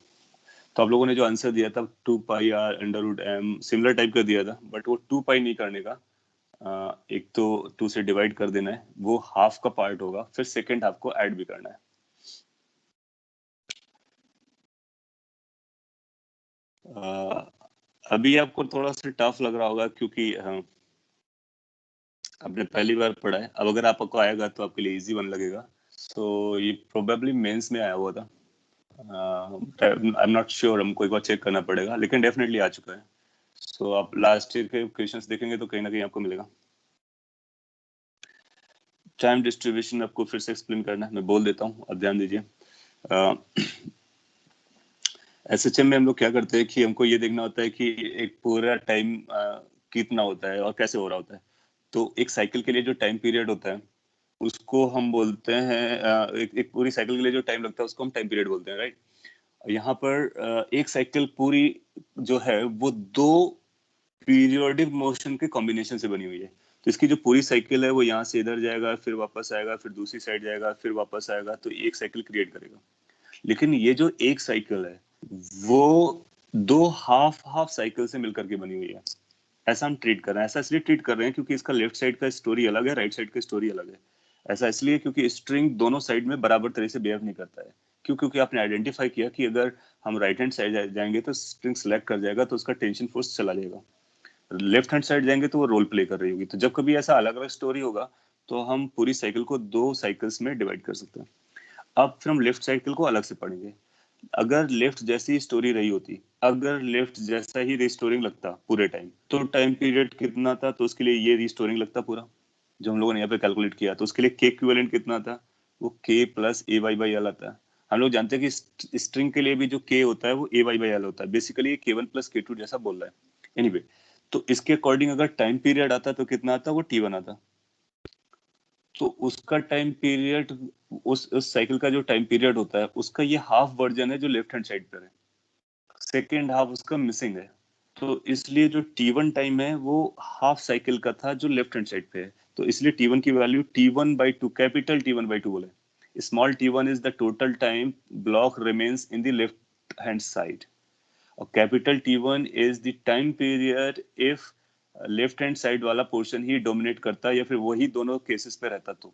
तो आप लोगों ने जो आंसर दिया था 2 pi R under root M similar type का दिया था, बट वो 2 पाई नहीं करने का, एक तो 2 से डिवाइड कर देना है, वो हाफ का पार्ट होगा, फिर सेकेंड हाफ को ऐड भी करना है। अभी आपको थोड़ा सा टफ लग रहा होगा क्योंकि आपने पहली बार पढ़ा है। अब अगर आपको आएगा तो आपके लिए इजी वन लगेगा। सो ये प्रोबेबली मेंस में आया हुआ था, आई एम नॉट श्योर, हमको एक बार चेक करना पड़ेगा, लेकिन डेफिनेटली आ चुका है। सो आप लास्ट ईयर के क्वेश्चंस देखेंगे तो कहीं ना कहीं आपको मिलेगा। टाइम डिस्ट्रीब्यूशन आपको फिर से एक्सप्लेन करना है, मैं बोल देता हूँ, अब ध्यान दीजिए। एसएचएम में हम लोग क्या करते हैं कि हमको ये देखना होता है कि एक पूरा टाइम कितना होता है और कैसे हो रहा होता है। तो एक साइकिल के लिए जो टाइम पीरियड होता है उसको हम बोलते हैं एक पूरी साइकिल के लिए जो टाइम लगता है उसको हम टाइम पीरियड बोलते हैं, राइट। यहाँ पर एक साइकिल पूरी जो है वो दो पीरियोडिक मोशन के कॉम्बिनेशन से बनी हुई है। तो इसकी जो पूरी साइकिल है वो यहाँ से इधर जाएगा, फिर वापस आएगा, फिर दूसरी साइड जाएगा, फिर वापस आएगा, तो एक साइकिल क्रिएट करेगा। लेकिन ये जो एक साइकिल है वो दो हाफ हाफ साइकिल से मिलकर के बनी हुई है। ऐसा हम ट्रीट कर रहे हैं, ऐसा इसलिए ट्रीट कर रहे हैं क्योंकि इसका लेफ्ट साइड का स्टोरी अलग है, राइट साइड का स्टोरी अलग है। ऐसा इसलिए क्योंकि स्ट्रिंग दोनों साइड में बराबर तरह से बिहेव नहीं करता है। क्यों? क्योंकि आपने आइडेंटिफाई किया कि अगर हम राइट हैंड साइड जाएंगे तो स्ट्रिंग सेलेक्ट कर जाएगा, तो उसका टेंशन फोर्स चला जाएगा। लेफ्ट हैंड साइड जाएंगे तो वो रोल प्ले कर रही होगी। तो जब कभी ऐसा अलग अलग स्टोरी होगा तो हम पूरी साइकिल को दो साइकिल्स में डिवाइड कर सकते हैं। अब फिर हम लेफ्ट साइकिल को अलग से पढ़ेंगे। अगर लेफ्ट जैसी स्टोरी रही होती, अगर लेफ्ट जैसा ही रिस्टोरिंग लगता पूरे टाइम, तो टाइम पीरियड कितना था, तो उसके लिए ये रिस्टोरिंग लगता पूरा जो हम लोगों ने यहाँ पे कैलकुलेट किया। तो उसके लिए के इक्विवेलेंट कितना था, वो K plus A Y by L आता है। हम लोग जानते हैं कि स्ट्रिंग के लिए भी जो के होता है वो ए वाई बाई एल होता है, बेसिकली ये के वन प्लस के टू जैसा बोल रहा है। एनीवे, तो इसके अकॉर्डिंग अगर टाइम पीरियड आता तो कितना आता, वो T1 आता। तो उसका टाइम पीरियड, उस साइकिल का जो टाइम पीरियड होता है उसका ये हाफ वर्जन है जो लेफ्ट हैंड साइड पर है, सेकेंड हाफ उसका मिसिंग है। तो इसलिए जो T1 टाइम है वो हाफ साइकिल का था जो लेफ्ट हैंड साइड पे है। तो इसलिए T1 की वैल्यू T1/2, कैपिटल T1/2 बोले। Small T1 is the total time block remains in the left hand side, और capital T1 is the time period if left hand side वाला portion ही dominate करता या फिर वही दोनों केसेस पे रहता तो।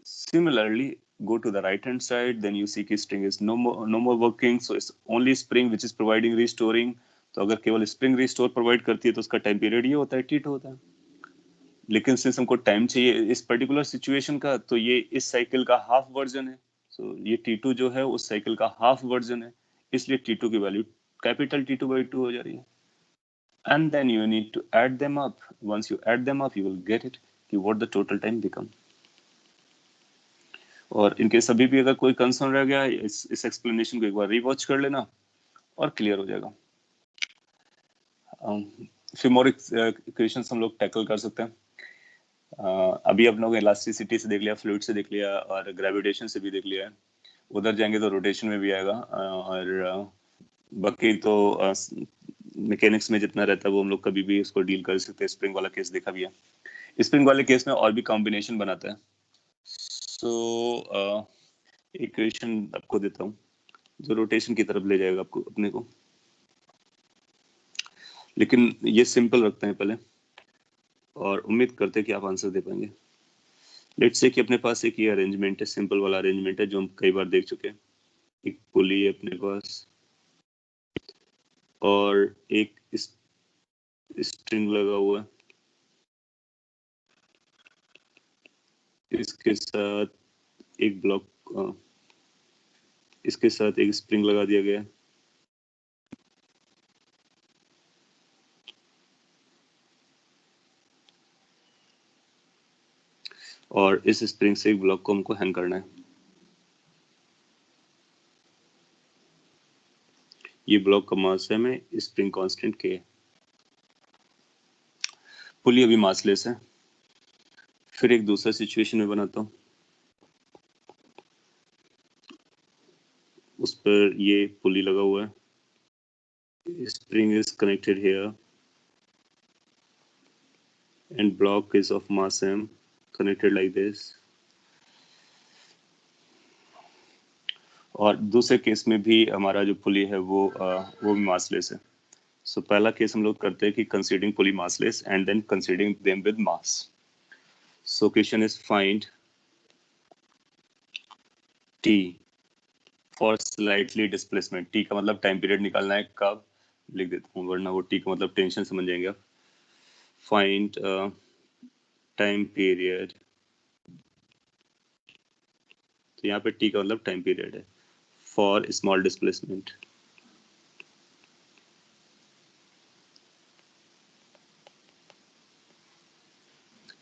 Similarly, go to the right hand side, then you see कि string is no more working, so it's only spring which is providing restoring. तो अगर केवल स्प्रिंग रिस्टोर प्रोवाइड करती है तो उसका टाइम पीरियड ये होता है, T2 होता है। लेकिन सिंस हमको टाइम चाहिए इस पर्टिकुलर सिचुएशन का, तो ये इस साइकिल का हाफ वर्जन है। सो ये T2 जो है उस साइकिल का हाफ वर्जन है, इसलिए T2 की वैल्यू कैपिटल T2/2 हो जा रही है। And then you need to add them up. Once you add them up, you will get it कि what the total time become. और इनके सभी भी अगर कोई कंसर्न रह गया इस एक्सप्लेनेशन को एक बार रिवॉच कर लेना और क्लियर हो जाएगा। फिर मोर क्वेश्चंस हम लोग टैकल कर सकते हैं। अभी आप लोग इलास्टिसिटी से देख लिया, फ्लूइड से देख लिया और ग्रेविटेशन से भी देख लिया है। उधर जाएंगे तो रोटेशन में भी आएगा, और बाकी तो मैकेनिक्स में जितना रहता है वो हम लोग कभी भी इसको डील कर सकते हैं। स्प्रिंग वाला केस देखा भी है, स्प्रिंग वाले केस में और भी कॉम्बिनेशन बनाता है। सो इक्वेशन आपको देता हूँ जो रोटेशन की तरफ ले जाएगा आपको अपने को, लेकिन ये सिंपल रखते हैं पहले और उम्मीद करते हैं कि आप आंसर दे पाएंगे। लेट्स से कि अपने पास एक ये अरेंजमेंट है, सिंपल वाला अरेंजमेंट है जो हम कई बार देख चुके हैं। एक पुली है अपने पास और एक स्ट्रिंग लगा हुआ है, इसके साथ एक ब्लॉक, इसके साथ एक स्प्रिंग लगा दिया गया है, और इस स्प्रिंग से एक ब्लॉक को हमको हैंग करना है। ये ब्लॉक का मास है में स्प्रिंग कांस्टेंट के है। पुली अभी मासलेस है। फिर एक दूसरा सिचुएशन में बनाता हूँ, उस पर ये पुली लगा हुआ है, spring is connected here and block is of mass m connected like this। और दूसरे केस में भी हमारा जो पुली है वो भी मासलेस है। सो पहला केस हम लोग करते हैं कि considering pulley massless and then considering them with mass. So question is find T for slightly displacement. T का मतलब टाइम पीरियड निकालना है, कब लिख देता हूँ वरना वो टी का मतलब टेंशन समझ जाएंगे आप। फाइंड टाइम पीरियड, तो यहाँ पे टी का मतलब टाइम पीरियड है फॉर स्मॉल डिस्प्लेसमेंट।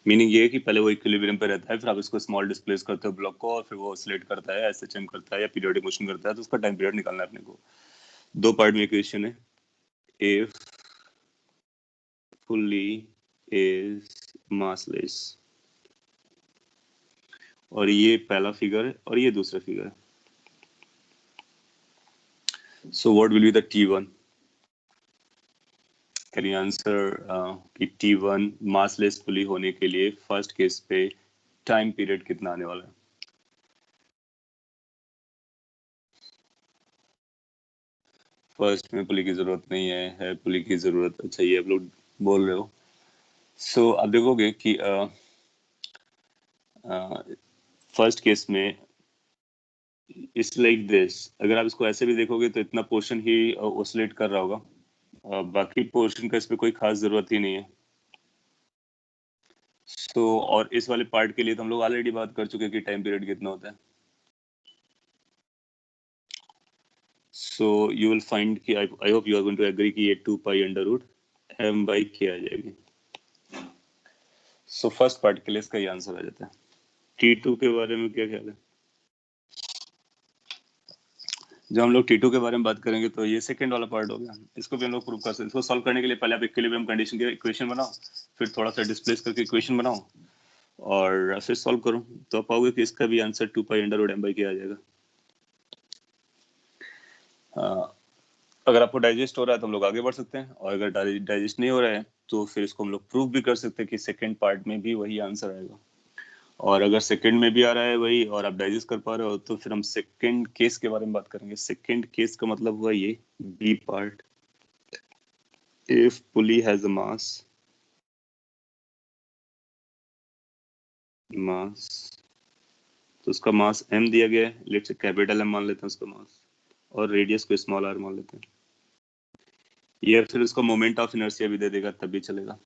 मीनिंग ये है कि पहले वो इक्विलिब्रियम पे रहता है, फिर आप इसको स्मॉल डिस्प्लेस करते हो ब्लॉक को, और फिर वो ऑसिलेट करता है, एसएचएम करता है या पीरियोडिक मोशन करता है, तो उसका टाइम पीरियड निकालना है अपने को। दो पार्ट में इक्वेशन है। इफ पुली इज मासलेस, और ये पहला फिगर है और ये दूसरा फिगर है। So what will be the T1? Can you answer कि T1 मासलेस पुली होने के लिए फर्स्ट केस पे टाइम पीरियड कितना आने वाला है? फर्स्ट में पुली की जरूरत नहीं है पुली की जरूरत। अच्छा, ये आप लोग बोल रहे हो। सो आप देखोगे कि फर्स्ट केस में इट्स लाइक दिस। अगर आप इसको ऐसे भी देखोगे तो इतना पोर्शन ही ऑसिलेट कर रहा होगा, बाकी पोर्शन का इस पे कोई खास जरूरत ही नहीं है। सो और इस वाले पार्ट के लिए तो हम लोग ऑलरेडी बात कर चुके हैं कि टाइम पीरियड कितना होता है। सो यू विल फाइंड कि I hope you are going to agree कि ये 2 pi under root m by k आ जाएगी। सो फर्स्ट पार्ट के लिए इसका ये आंसर आ जाता है। T2 के बारे में क्या ख्याल है? जब हम लोग T2 के बारे में बात करेंगे तो ये सेकंड वाला पार्ट हो गया, इसको भी हम लोग प्रूव कर सकते हैं। इसको सॉल्व करने के लिए पहले आप इक्विलिब्रियम कंडीशन के इक्वेशन बनाओ, फिर थोड़ा सा डिस्प्लेस करके इक्वेशन बनाओ और फिर सॉल्व करो, तो आप पाओगे कि इसका भी answer 2 pi under root m by k आ जाएगा। अगर आपको डाइजेस्ट हो रहा है तो हम लोग आगे बढ़ सकते हैं, और अगर डाइजेस्ट नहीं हो रहा है तो फिर इसको हम लोग प्रूव भी कर सकते हैं कि सेकंड पार्ट में भी वही आंसर आएगा। और अगर सेकंड में भी आ रहा है वही और आप डाइजेस्ट कर पा रहे हो तो फिर हम सेकंड केस के बारे में बात करेंगे। सेकंड केस का मतलब हुआ ये B part. If pulley has a mass तो उसका मास m दिया गया है, लेट्स से कैपिटल M मान लेते हैं उसका मास, और रेडियस को स्मॉल r मान लेते हैं। ये फिर उसका मोमेंट ऑफ इनर्शिया भी दे देगा तब भी चलेगा।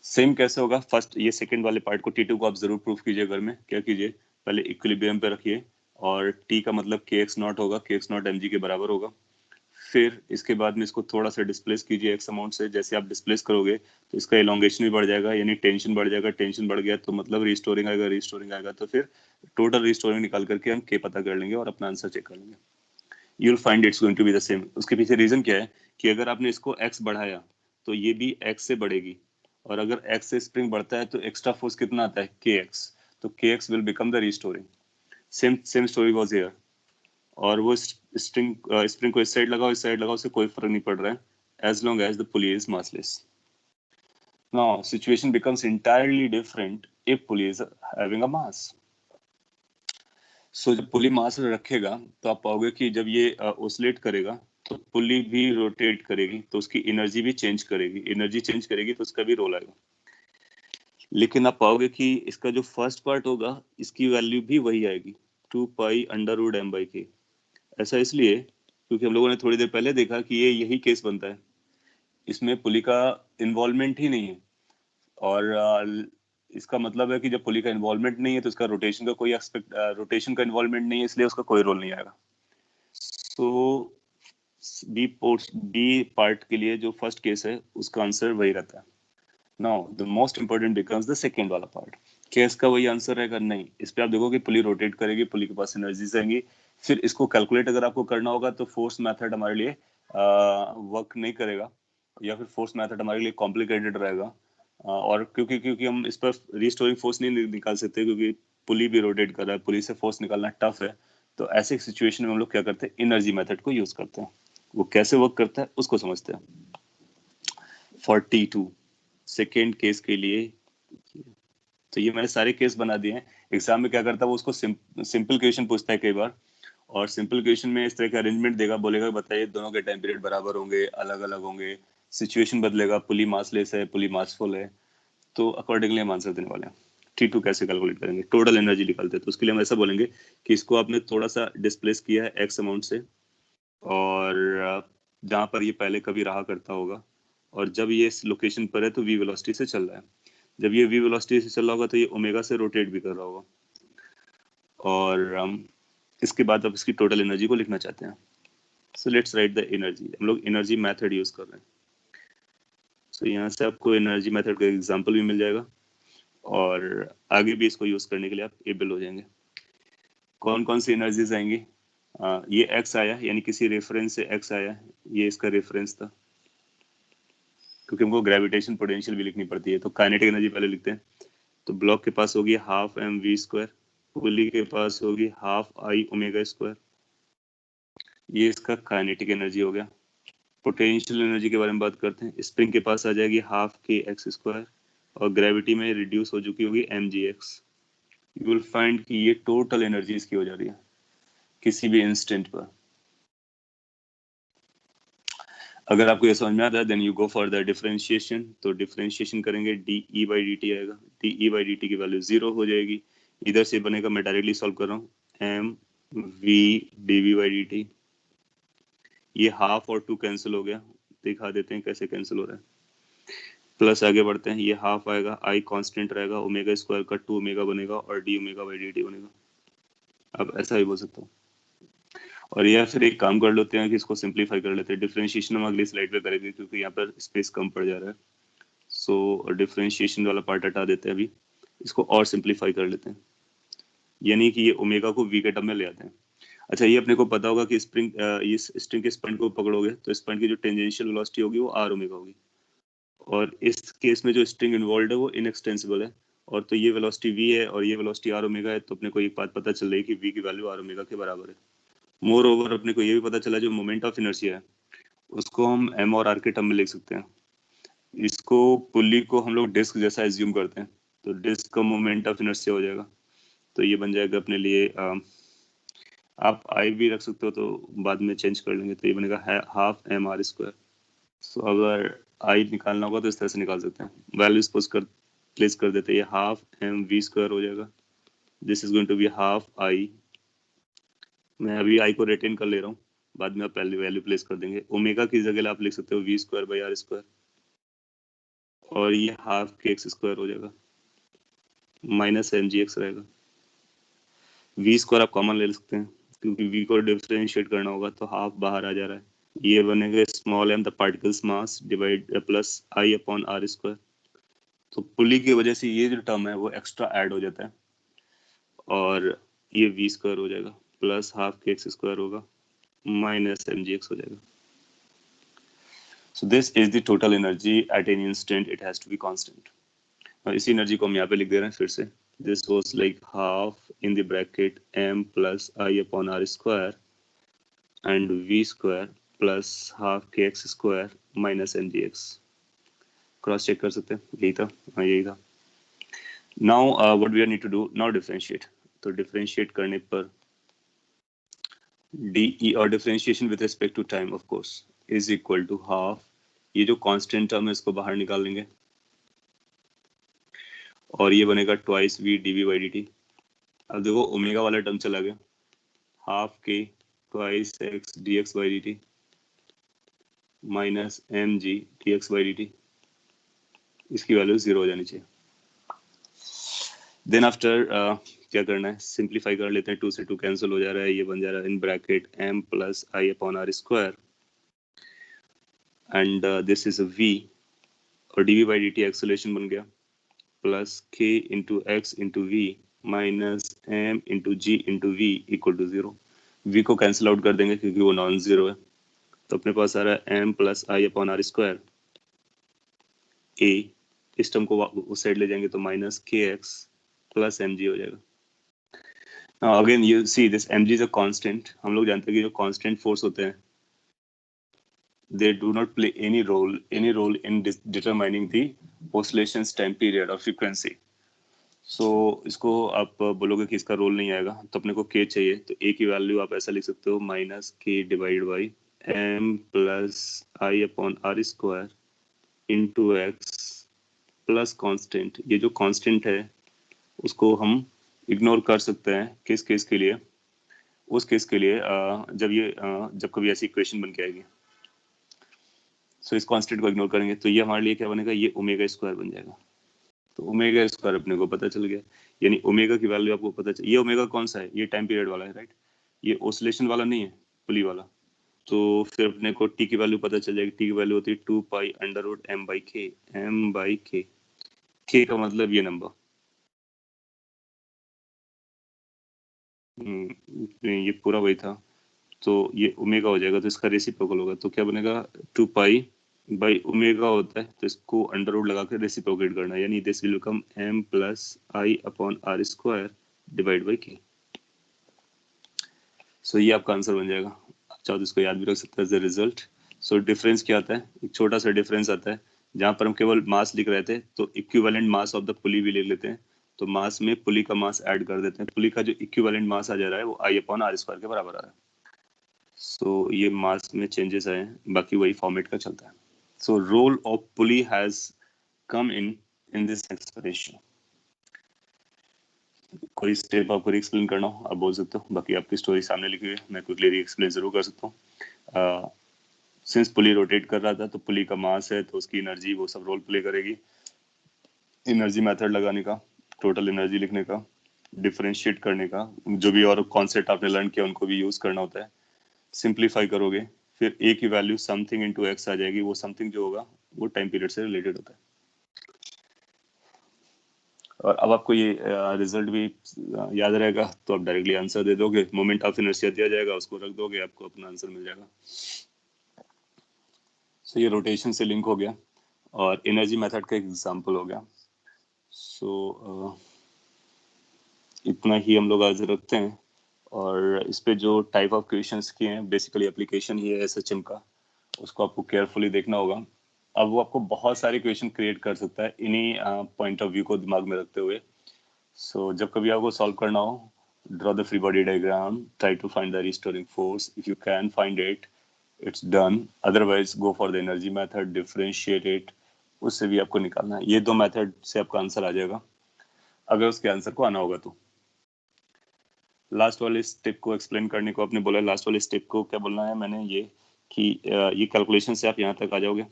सेम कैसे होगा? फर्स्ट ये सेकंड वाले पार्ट को T2 को आप जरूर प्रूफ कीजिए घर में। क्या कीजिए, पहले इक्विलिब्रियम पे रखिए और T का मतलब kx नॉट होगा, kx नॉट mg के बराबर होगा। फिर इसके बाद में इसको थोड़ा सा डिस्प्लेस कीजिए x अमाउंट से। जैसे आप डिस्प्लेस करोगे तो इसका एलोंगेशन भी बढ़ जाएगा, यानी टेंशन बढ़ जाएगा। टेंशन बढ़ गया तो मतलब रिस्टोरिंग आएगा, रिस्टोरिंग आएगा तो फिर टोटल रिस्टोरिंग निकाल करके हम k पता कर लेंगे और अपना आंसर चेक कर लेंगे। You will find it's going to be the same. उसके पीछे रीजन क्या है कि अगर आपने इसको x बढ़ाया तो ये भी x से बढ़ेगी, और अगर x से स्प्रिंग बढ़ता है तो एक्स्ट्रा फोर्स कितना आता है? kx। तो kx will become the restoring. Same same story was here. और वो स्प्रिंग को इस साइड लगाओ इस साइड लगाओ, उससे कोई फर्क नहीं पड़ रहा है as long as the pulley is massless। Now situation becomes entirely different if pulley is having a mass। सो जब पुली मास रखेगा तो आप पाओगे कि जब ये ओसिलेट करेगा तो पुली भी रोटेट करेगी, तो उसकी एनर्जी भी चेंज करेगी। एनर्जी चेंज करेगी तो उसका भी रोल आएगा। लेकिन आप पाओगे कि इसका जो फर्स्ट पार्ट होगा इसकी वैल्यू भी वही आएगी, 2 pi under root m by k। ऐसा इसलिए क्योंकि हम लोगों ने थोड़ी देर पहले देखा कि ये यही केस बनता है इसमें पुली का इन्वॉल्वमेंट ही नहीं है, और इसका मतलब है कि जब पुली का इन्वॉल्वमेंट नहीं है तो इसका रोटेशन का कोई एक्सपेक्ट रोटेशन का इन्वॉल्वमेंट नहीं है, इसलिए उसका कोई रोल नहीं आएगा। सो बी पार्ट के लिए जो फर्स्ट केस है उसका आंसर वही रहता है। Now the most important becomes the second वाला पार्ट। क्या इसका वही आंसर रहेगा? नहीं। इस पे आप देखोगे पुली रोटेट करेगी, पुली के पास एनर्जीज आएंगी। फिर इसको कैलकुलेट अगर आपको करना होगा तो फोर्स मेथड हमारे लिए वर्क नहीं करेगा, या फिर फोर्स मेथड हमारे लिए कॉम्प्लिकेटेड रहेगा। और क्योंकि क्योंकि हम इस पर रिस्टोरिंग फोर्स नहीं निकाल सकते, क्योंकि पुली भी रोटेट कर रहा है, पुली से फोर्स निकालना टफ है। तो ऐसे सिचुएशन में हम लोग क्या करते हैं? एनर्जी मेथड को यूज करते हैं। वो कैसे वर्क करता है उसको समझते हैं। 42 सेकेंड केस के लिए, तो ये मैंने सारे केस बना दिए हैं। एग्जाम में क्या करता है, वो उसको सिंपल क्वेश्चन पूछता है कई बार, और सिंपल क्वेश्चन में इस तरह का अरेंजमेंट देगा, बोलेगा बताइए दोनों के टाइम पीरियड बराबर होंगे, अलग अलग होंगे, सिचुएशन बदलेगा, पुली मासलेस है, पुली मासफुल है, तो अकॉर्डिंगली हम आंसर देने वाले हैं। T2 कैसे कैलकुलेट करेंगे? टोटल एनर्जी निकालते हैं, तो उसके लिए हम ऐसा बोलेंगे कि इसको आपने थोड़ा सा डिस्प्लेस किया है एक्स अमाउंट से, और जहां पर ये पहले कभी रहा करता होगा, और जब ये इस लोकेशन पर है तो v वेलोसिटी से चल रहा है। जब ये v वेलोसिटी से चल रहा होगा तो ये ओमेगा से रोटेट भी कर रहा होगा, और इसके बाद आप इसकी टोटल एनर्जी को लिखना चाहते हैं। So let's write the energy. हम लोग एनर्जी मेथड यूज कर रहे हैं। सो यहाँ से आपको एनर्जी मेथड का एग्जांपल भी मिल जाएगा, और आगे भी इसको यूज करने के लिए आप एबल हो जाएंगे। कौन कौन सी एनर्जीज आएंगी? ये एक्स आया, यानी किसी रेफरेंस से एक्स आया, ये इसका रेफरेंस था, क्योंकि हमको ग्रेविटेशन पोटेंशियल भी लिखनी पड़ती है, तो काइनेटिक एनर्जी पहले लिखते हैं। तो ब्लॉक के पास होगी हाफ एम वी स्क्वायर, पुली के पास होगी हाफ आई ओमेगा स्क्वायर, ये इसका काइनेटिक एनर्जी हो गया। पोटेंशियल एनर्जी के बारे में बात करते हैं। स्प्रिंग के पास आ जाएगी हाफ के एक्स स्क्वायर, और ग्रेविटी में रिड्यूस हो चुकी होगी M G X. You will find कि ये टोटल एनर्जी इसकी हो जा रही है किसी भी इंस्टेंट पर। अगर आपको ये समझ में आता है then you go for the differentiation. तो डिफरेंशिएशन करेंगे, D E by D T आएगा, D E by D T की वैल्यू 0 हो जाएगी। इधर से बनेगा, मैं डायरेक्टली सॉल्व कर रहा हूँ, M V D V by D T. ये हाफ और 2 कैंसिल हो गया, दिखा देते हैं कैसे कैंसिल हो रहा है। प्लस आगे बढ़ते हैं, ये हाफ आएगा, आई कांस्टेंट रहेगा, ओमेगा स्क्वायर का 2 ओमेगा बनेगा, और D omega by D T बनेगा। अब ऐसा भी बोल सकता हूँ। और या फिर एक काम कर लेते हैं कि इसको सिंप्लीफाई कर लेते हैं। डिफरेंशिएशन हम अगली स्लाइड पे करेंगे, क्योंकि यहाँ पर स्पेस कम पड़ जा रहा है। सो डिफरेंशिएशन वाला पार्ट हटा देते हैं, अभी इसको और सिंप्लीफाई कर लेते हैं, यानी कि ये ओमेगा को वी के टर्म में ले आते हैं। अच्छा, ये अपने को पता होगा कि स्प्रिंग, इस स्ट्रिंग के स्पॉइंट को पकड़ोगे तो इस पॉइंट की जो टेंजेंशियल वेलोसिटी होगी वो आर ओमेगा होगी, और इस केस में जो स्ट्रिंग इन्वॉल्व है वो इनएक्सटेंसिबल है, और तो ये वेलोसिटी v है और ये वेलोसिटी आर ओमेगा है, तो अपने को एक बात पता चल रही है कि v की वैल्यू आर ओमेगा के बराबर है। मोर ओवर अपने को ये भी पता चला जो मोमेंट ऑफ इनर्शिया है उसको हम m और r के टर्म में लिख सकते हैं। इसको पुल्ली को हम लोग डिस्क जैसा एज्यूम करते हैं, तो डिस्क का मोमेंट ऑफ इनर्शिया हो जाएगा। तो ये बन जाएगा अपने लिए, आप आई भी रख सकते हो, तो बाद में चेंज कर लेंगे, तो ये बनेगा हाफ एम आर स्क्वायर। सो अगर आई निकालना होगा तो इस तरह से निकाल सकते हैं। वैल्यूज प्लेस कर देते हैं, ये हाफ एम वी स्क्वायर हो जाएगा, this is going to be half I. मैं अभी आई को रिटेन कर ले रहा हूँ, बाद में आप पहले वैल्यू प्लेस कर देंगे। ओमेगा की जगह आप लिख सकते हो V square by R square, और ये हाफ के एक्स स्क्वायर हो जाएगा, माइनस एम जी एक्स रहेगा। वी स्क्वायर आप कॉमन ले सकते हैं, क्योंकि वी को डिफरेंशिएट करना होगा, तो हाफ बाहर आ जा रहा है, ये बनेगा small M the particle's mass divide plus I upon R square. तो पुली की वजह से ये जो टर्म है वो एक्स्ट्रा ऐड हो जाता है, और ये वी स्क्वायर हो जाएगा, plus half K X square होगा, माइनस एम जी एक्स हो जाएगा। So this is the total energy at an instant, it has to be constant. और इसी एनर्जी को हम यहाँ पे लिख दे रहे हैं फिर से, this was like half in the bracket M plus I upon R square and V square plus half K X square minus M G X. Cross check कर सकते हैं, यही था, हाँ यही था। Now what we need to do, now differentiate. तो differentiate करने पर डी और differentiation with respect to time of course is equal to half, ये जो कांस्टेंट टर्म है इसको बाहर निकाल लेंगे, और ये बनेगा twice V D V by D T. अब देखो ओमेगा वाला टर्म चला गया, half K twice X D X by D T, minus M G T X by D T, इसकी वैल्यू 0 हो जानी चाहिए। देन आफ्टर क्या करना है, सिंप्लीफाई कर लेते हैं, 2 से 2 कैंसिल हो जा रहा है, ये बन जा रहा है in bracket m plus I upon R square and this is a v, और dv बाई dt एक्सेलरेशन बन गया plus k into X into V minus M into G into V equal to 0। v को cancel out कर देंगे क्योंकि वो non zero है, तो अपने पास आ रहा है m plus I upon R square, a इस टर्म को उस साइड ले जाएंगे तो माइनस के एक्स प्लस एम जी हो जाएगा। Now again you see this mg is a constant, हम लोग जानते हैं कि जो constant force होते हैं they do not play any role in determining the oscillations time period or frequency. So इसको आप बोलोगे कि इसका रोल नहीं आएगा, तो अपने को k चाहिए, तो a की वैल्यू आप ऐसा लिख सकते हो minus k divide by m plus I upon R square into X plus constant. ये जो कॉन्स्टेंट है उसको हम इग्नोर कर सकते हैं किस केस के लिए, उस केस के लिए जब कभी ऐसी इक्वेशन बन के आएगी। सो इस कांस्टेंट को इग्नोर करेंगे तो ये हमारे लिए क्या बनेगा, ये ओमेगा स्क्वायर बन जाएगा। तो ओमेगा स्क्वायर अपने को पता चल गया, यानी ओमेगा की वैल्यू आपको पता चल, ये ओमेगा कौन सा है, ये टाइम पीरियड वाला है राइट, ये ऑसिलेशन वाला नहीं है, पुली वाला। तो फिर अपने को टी की वैल्यू पता चल जाएगी, टी की वैल्यू होती है 2 pi under root M by K, K का मतलब ये नंबर, ये पूरा वही था। तो ये ओमेगा हो जाएगा, तो इसका रेसिप्रोकल होगा, तो क्या बनेगा 2 पाई बाई ओमेगा होता है, तो इसको अंडर रूट लगा के रेसिप्रोकेट करना है, यानी this will become m plus I upon R square divide by K. So ये आपका आंसर बन जाएगा। आप चाहो तो इसको याद भी रख सकते हैं as a result. So difference क्या आता है, एक छोटा सा डिफरेंस आता है, जहां पर हम केवल मास लिख रहे थे तो इक्विवेलेंट मास ऑफ द पुली भी लिख लेते हैं, तो मास में पुली का मास ऐड कर देते हैं, पुली का जो इक्विवेलेंट मास आ जा रहा है वो आई अपॉन आर स्क्वायर के बराबर आ रहा है। सो ये मास में चेंजेस आए हैं, बाकी वही फॉर्मेट का चलता है। So role of pulley has come in this expression. कोई स्टेप आपको री एक्सप्लेन करना हो आप बोल सकते हो, बाकी आपकी स्टोरी सामने लिखी हुई है, मैं क्विकली री एक्सप्लेन जरूर कर सकता हूँ। सिंस पुली रोटेट कर रहा था तो पुली का मास है तो उसकी एनर्जी वो सब रोल प्ले करेगी। एनर्जी मेथड लगाने का, टोटल एनर्जी लिखने का, डिफरेंशिएट करने का, जो भी और कॉन्सेप्ट आपने लर्न किया उनको भी यूज करना होता है। सिंप्लीफाई करोगे फिर ए की वैल्यू समथिंग इनटू एक्स आ जाएगी, वो समथिंग जो होगा वो टाइम पीरियड से रिलेटेड होता है। और अब आपको ये रिजल्ट भी याद रहेगा, तो आप डायरेक्टली आंसर दे दोगे, मोमेंट ऑफ इनर्शिया दिया जाएगा उसको रख दोगे, आपको अपना आंसर मिल जाएगा। सो ये रोटेशन से लिंक हो गया और एनर्जी मेथड का एग्जांपल हो गया। सो इतना ही हम लोग आज रखते हैं, और इस पे जो टाइप ऑफ क्वेश्चंस किए हैं बेसिकली एप्लीकेशन ही है एसएचएम का, उसको आपको केयरफुली देखना होगा। अब वो आपको बहुत सारे क्वेश्चन क्रिएट कर सकता है इन्हीं पॉइंट ऑफ व्यू को दिमाग में रखते हुए। सो जब कभी आपको सॉल्व करना हो, draw the free body diagram, try to find the restoring force, if you can find it it's done, otherwise go for the energy method, differentiate it, उससे भी आपको निकालना है। ये दो मेथड से आपका आंसर आ जाएगा अगर उसके आंसर को आना होगा तो। लास्ट वाले स्टेप को एक्सप्लेन करने को आपने बोला, लास्ट वाले स्टेप को क्या बोलना है मैंने, ये कि ये कैलकुलेशन से आप यहाँ तक आ जाओगे,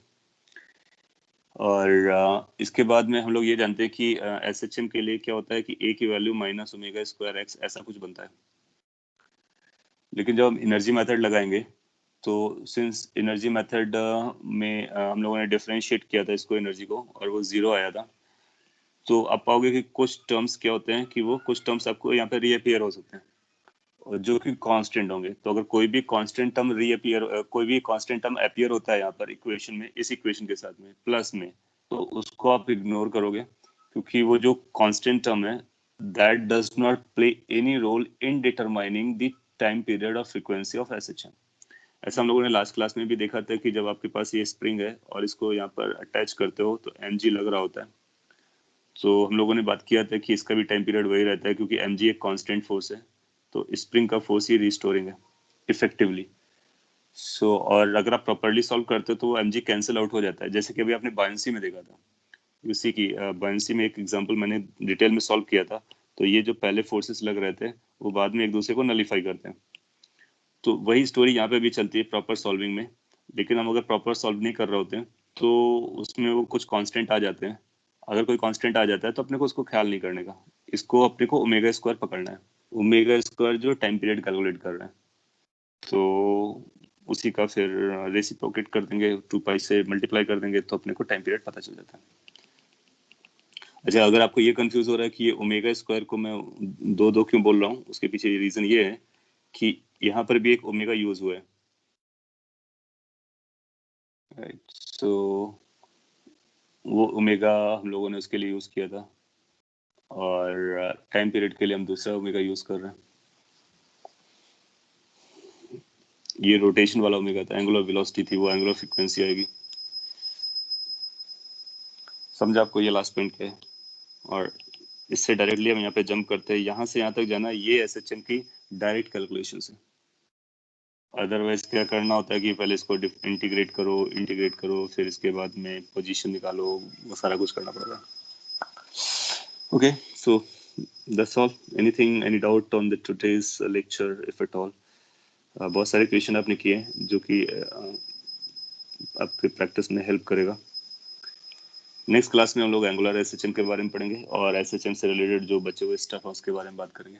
और इसके बाद में हम लोग ये जानते हैं कि एसएचएम के लिए क्या होता है कि ए की value minus omega square x ऐसा कुछ बनता है। लेकिन जब हम एनर्जी मेथड लगाएंगे तो सिंस एनर्जी मेथड में हम लोगों ने डिफरेंशिएट किया था इसको, एनर्जी को, और वो 0 आया था, तो आप पाओगे कि कुछ टर्म्स क्या होते हैं कि वो कुछ टर्म्स आपको यहाँ पे रीअपियर हो सकते हैं और जो कि कांस्टेंट होंगे। तो अगर कोई भी कांस्टेंट टर्म रीअपियर, कोई भी कांस्टेंट टर्म अपीयर होता है यहाँ पर इक्वेशन में, इस इक्वेशन के साथ में प्लस में, तो उसको आप इग्नोर करोगे क्योंकि वो जो कांस्टेंट टर्म है that does not play any role in determining the time period of frequency of SHM. ऐसा हम लोगों ने लास्ट क्लास में भी देखा था कि जब आपके पास ये स्प्रिंग है और इसको यहाँ पर अटैच करते हो तो एम लग रहा होता है, तो हम लोगों ने बात किया था कि इसका भी टाइम पीरियड वही रहता है क्योंकि एम एक कांस्टेंट फोर्स है, तो स्प्रिंग का फोर्स ही रिस्टोरिंग है इफेक्टिवली। सो और अगर आप प्रॉपर्ली सॉल्व करते हो तो एम कैंसिल आउट हो जाता है, जैसे कि अभी आपने बायंसी में देखा था। उसी की बायंसी में एक एग्जांपल मैंने डिटेल में सॉल्व किया था, तो ये जो पहले फोर्सेस लग रहे थे वो बाद में एक दूसरे को नलीफाई करते हैं। तो वही स्टोरी यहाँ पे भी चलती है प्रॉपर सॉल्विंग में। लेकिन हम अगर प्रॉपर सॉल्व नहीं कर रहे होते हैं तो उसमें वो कुछ कांस्टेंट आ जाते हैं। अगर कोई कांस्टेंट आ जाता है तो अपने को उसको ख्याल नहीं करने का, इसको अपने को ओमेगा स्क्वायर पकड़ना है। ओमेगा स्क्वायर जो टाइम पीरियड कैलकुलेट कर रहे हैं, तो उसी का फिर रेसिप्रोकेट कर देंगे, 2 पाई से मल्टीप्लाई कर देंगे तो अपने को टाइम पीरियड पता चल जाता है। अच्छा, अगर आपको ये कंफ्यूज हो रहा है कि ये ओमेगा स्क्वायर को मैं दो दो क्यों बोल रहा हूँ, उसके पीछे रीजन ये है कि यहाँ पर भी एक ओमेगा यूज हुआ है, राइट। सो वो ओमेगा हम लोगों ने उसके लिए यूज किया था, और टाइम पीरियड के लिए हम दूसरा ओमेगा यूज कर रहे हैं। ये रोटेशन वाला ओमेगा था, एंगुलर वेलोसिटी थी, वो एंगुलर फ्रीक्वेंसी आएगी। समझा आपको ये लास्ट पॉइंट क्या है? और इससे डायरेक्टली हम यहाँ पे जंप करते हैं, यहाँ से यहाँ तक जाना, ये एसएचएम की डायरेक्ट कैलकुलेशन है। अदरवाइज क्या करना होता है कि पहले इसको इंटीग्रेट करो, फिर इसके बाद में पोजीशन निकालो, वो सारा कुछ करना पड़ेगा। Okay, so that's all. Anything, any doubt on the today's lecture if at all? बहुत सारे क्वेश्चन आपने किए हैं जो कि आपके प्रैक्टिस में हेल्प करेगा। नेक्स्ट क्लास में हम लोग एंगुलर एसएचएम के बारे में पढ़ेंगे और एसएचएम से रिलेटेड जो बचे हुए स्टफ है उसके बारे में बात करेंगे,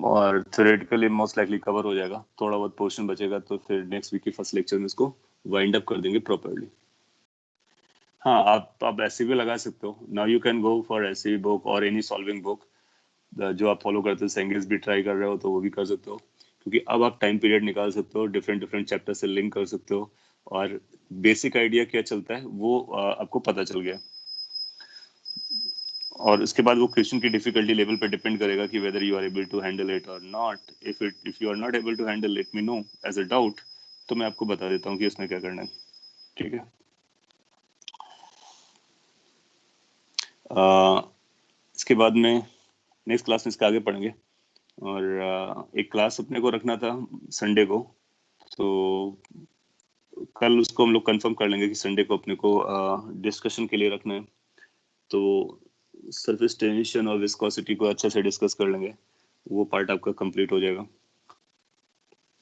और थ्योरेटिकली मोस्ट लाइकली कवर हो जाएगा। थोड़ा बहुत पोर्शन बचेगा तो फिर नेक्स्ट वीक के फर्स्ट लेक्चर में इसको वाइंड अप कर देंगे प्रॉपर्ली। हाँ, आप ऐसे भी लगा सकते हो। Now you can go for ऐसे बुक और एनी सॉल्विंग बुक जो आप फॉलो करते हो। सेंगेस भी ट्राई कर रहे हो तो वो भी कर सकते हो, क्योंकि अब आप टाइम पीरियड निकाल सकते हो, डिफरेंट डिफरेंट चैप्टर से लिंक कर सकते हो, और बेसिक आइडिया क्या चलता है वो आपको पता चल गया। और उसके बाद वो क्वेश्चन की डिफिकल्टी लेवल पे डिपेंड करेगा कि whether you are able to handle it और not. If you are not able to handle, let me know as a doubt, तो मैं आपको बता देता हूँ कि उसमें क्या करना है। ठीक है। इसके बाद में नेक्स्ट क्लास में इसके आगे पढ़ेंगे, और एक क्लास अपने को रखना था संडे को, तो कल उसको हम लोग कंफर्म कर लेंगे कि संडे को अपने को डिस्कशन के लिए रखना है। तो सरफेस टेंशन और विस्कोसिटी को अच्छे से डिस्कस कर लेंगे, वो पार्ट आपका कंप्लीट हो जाएगा।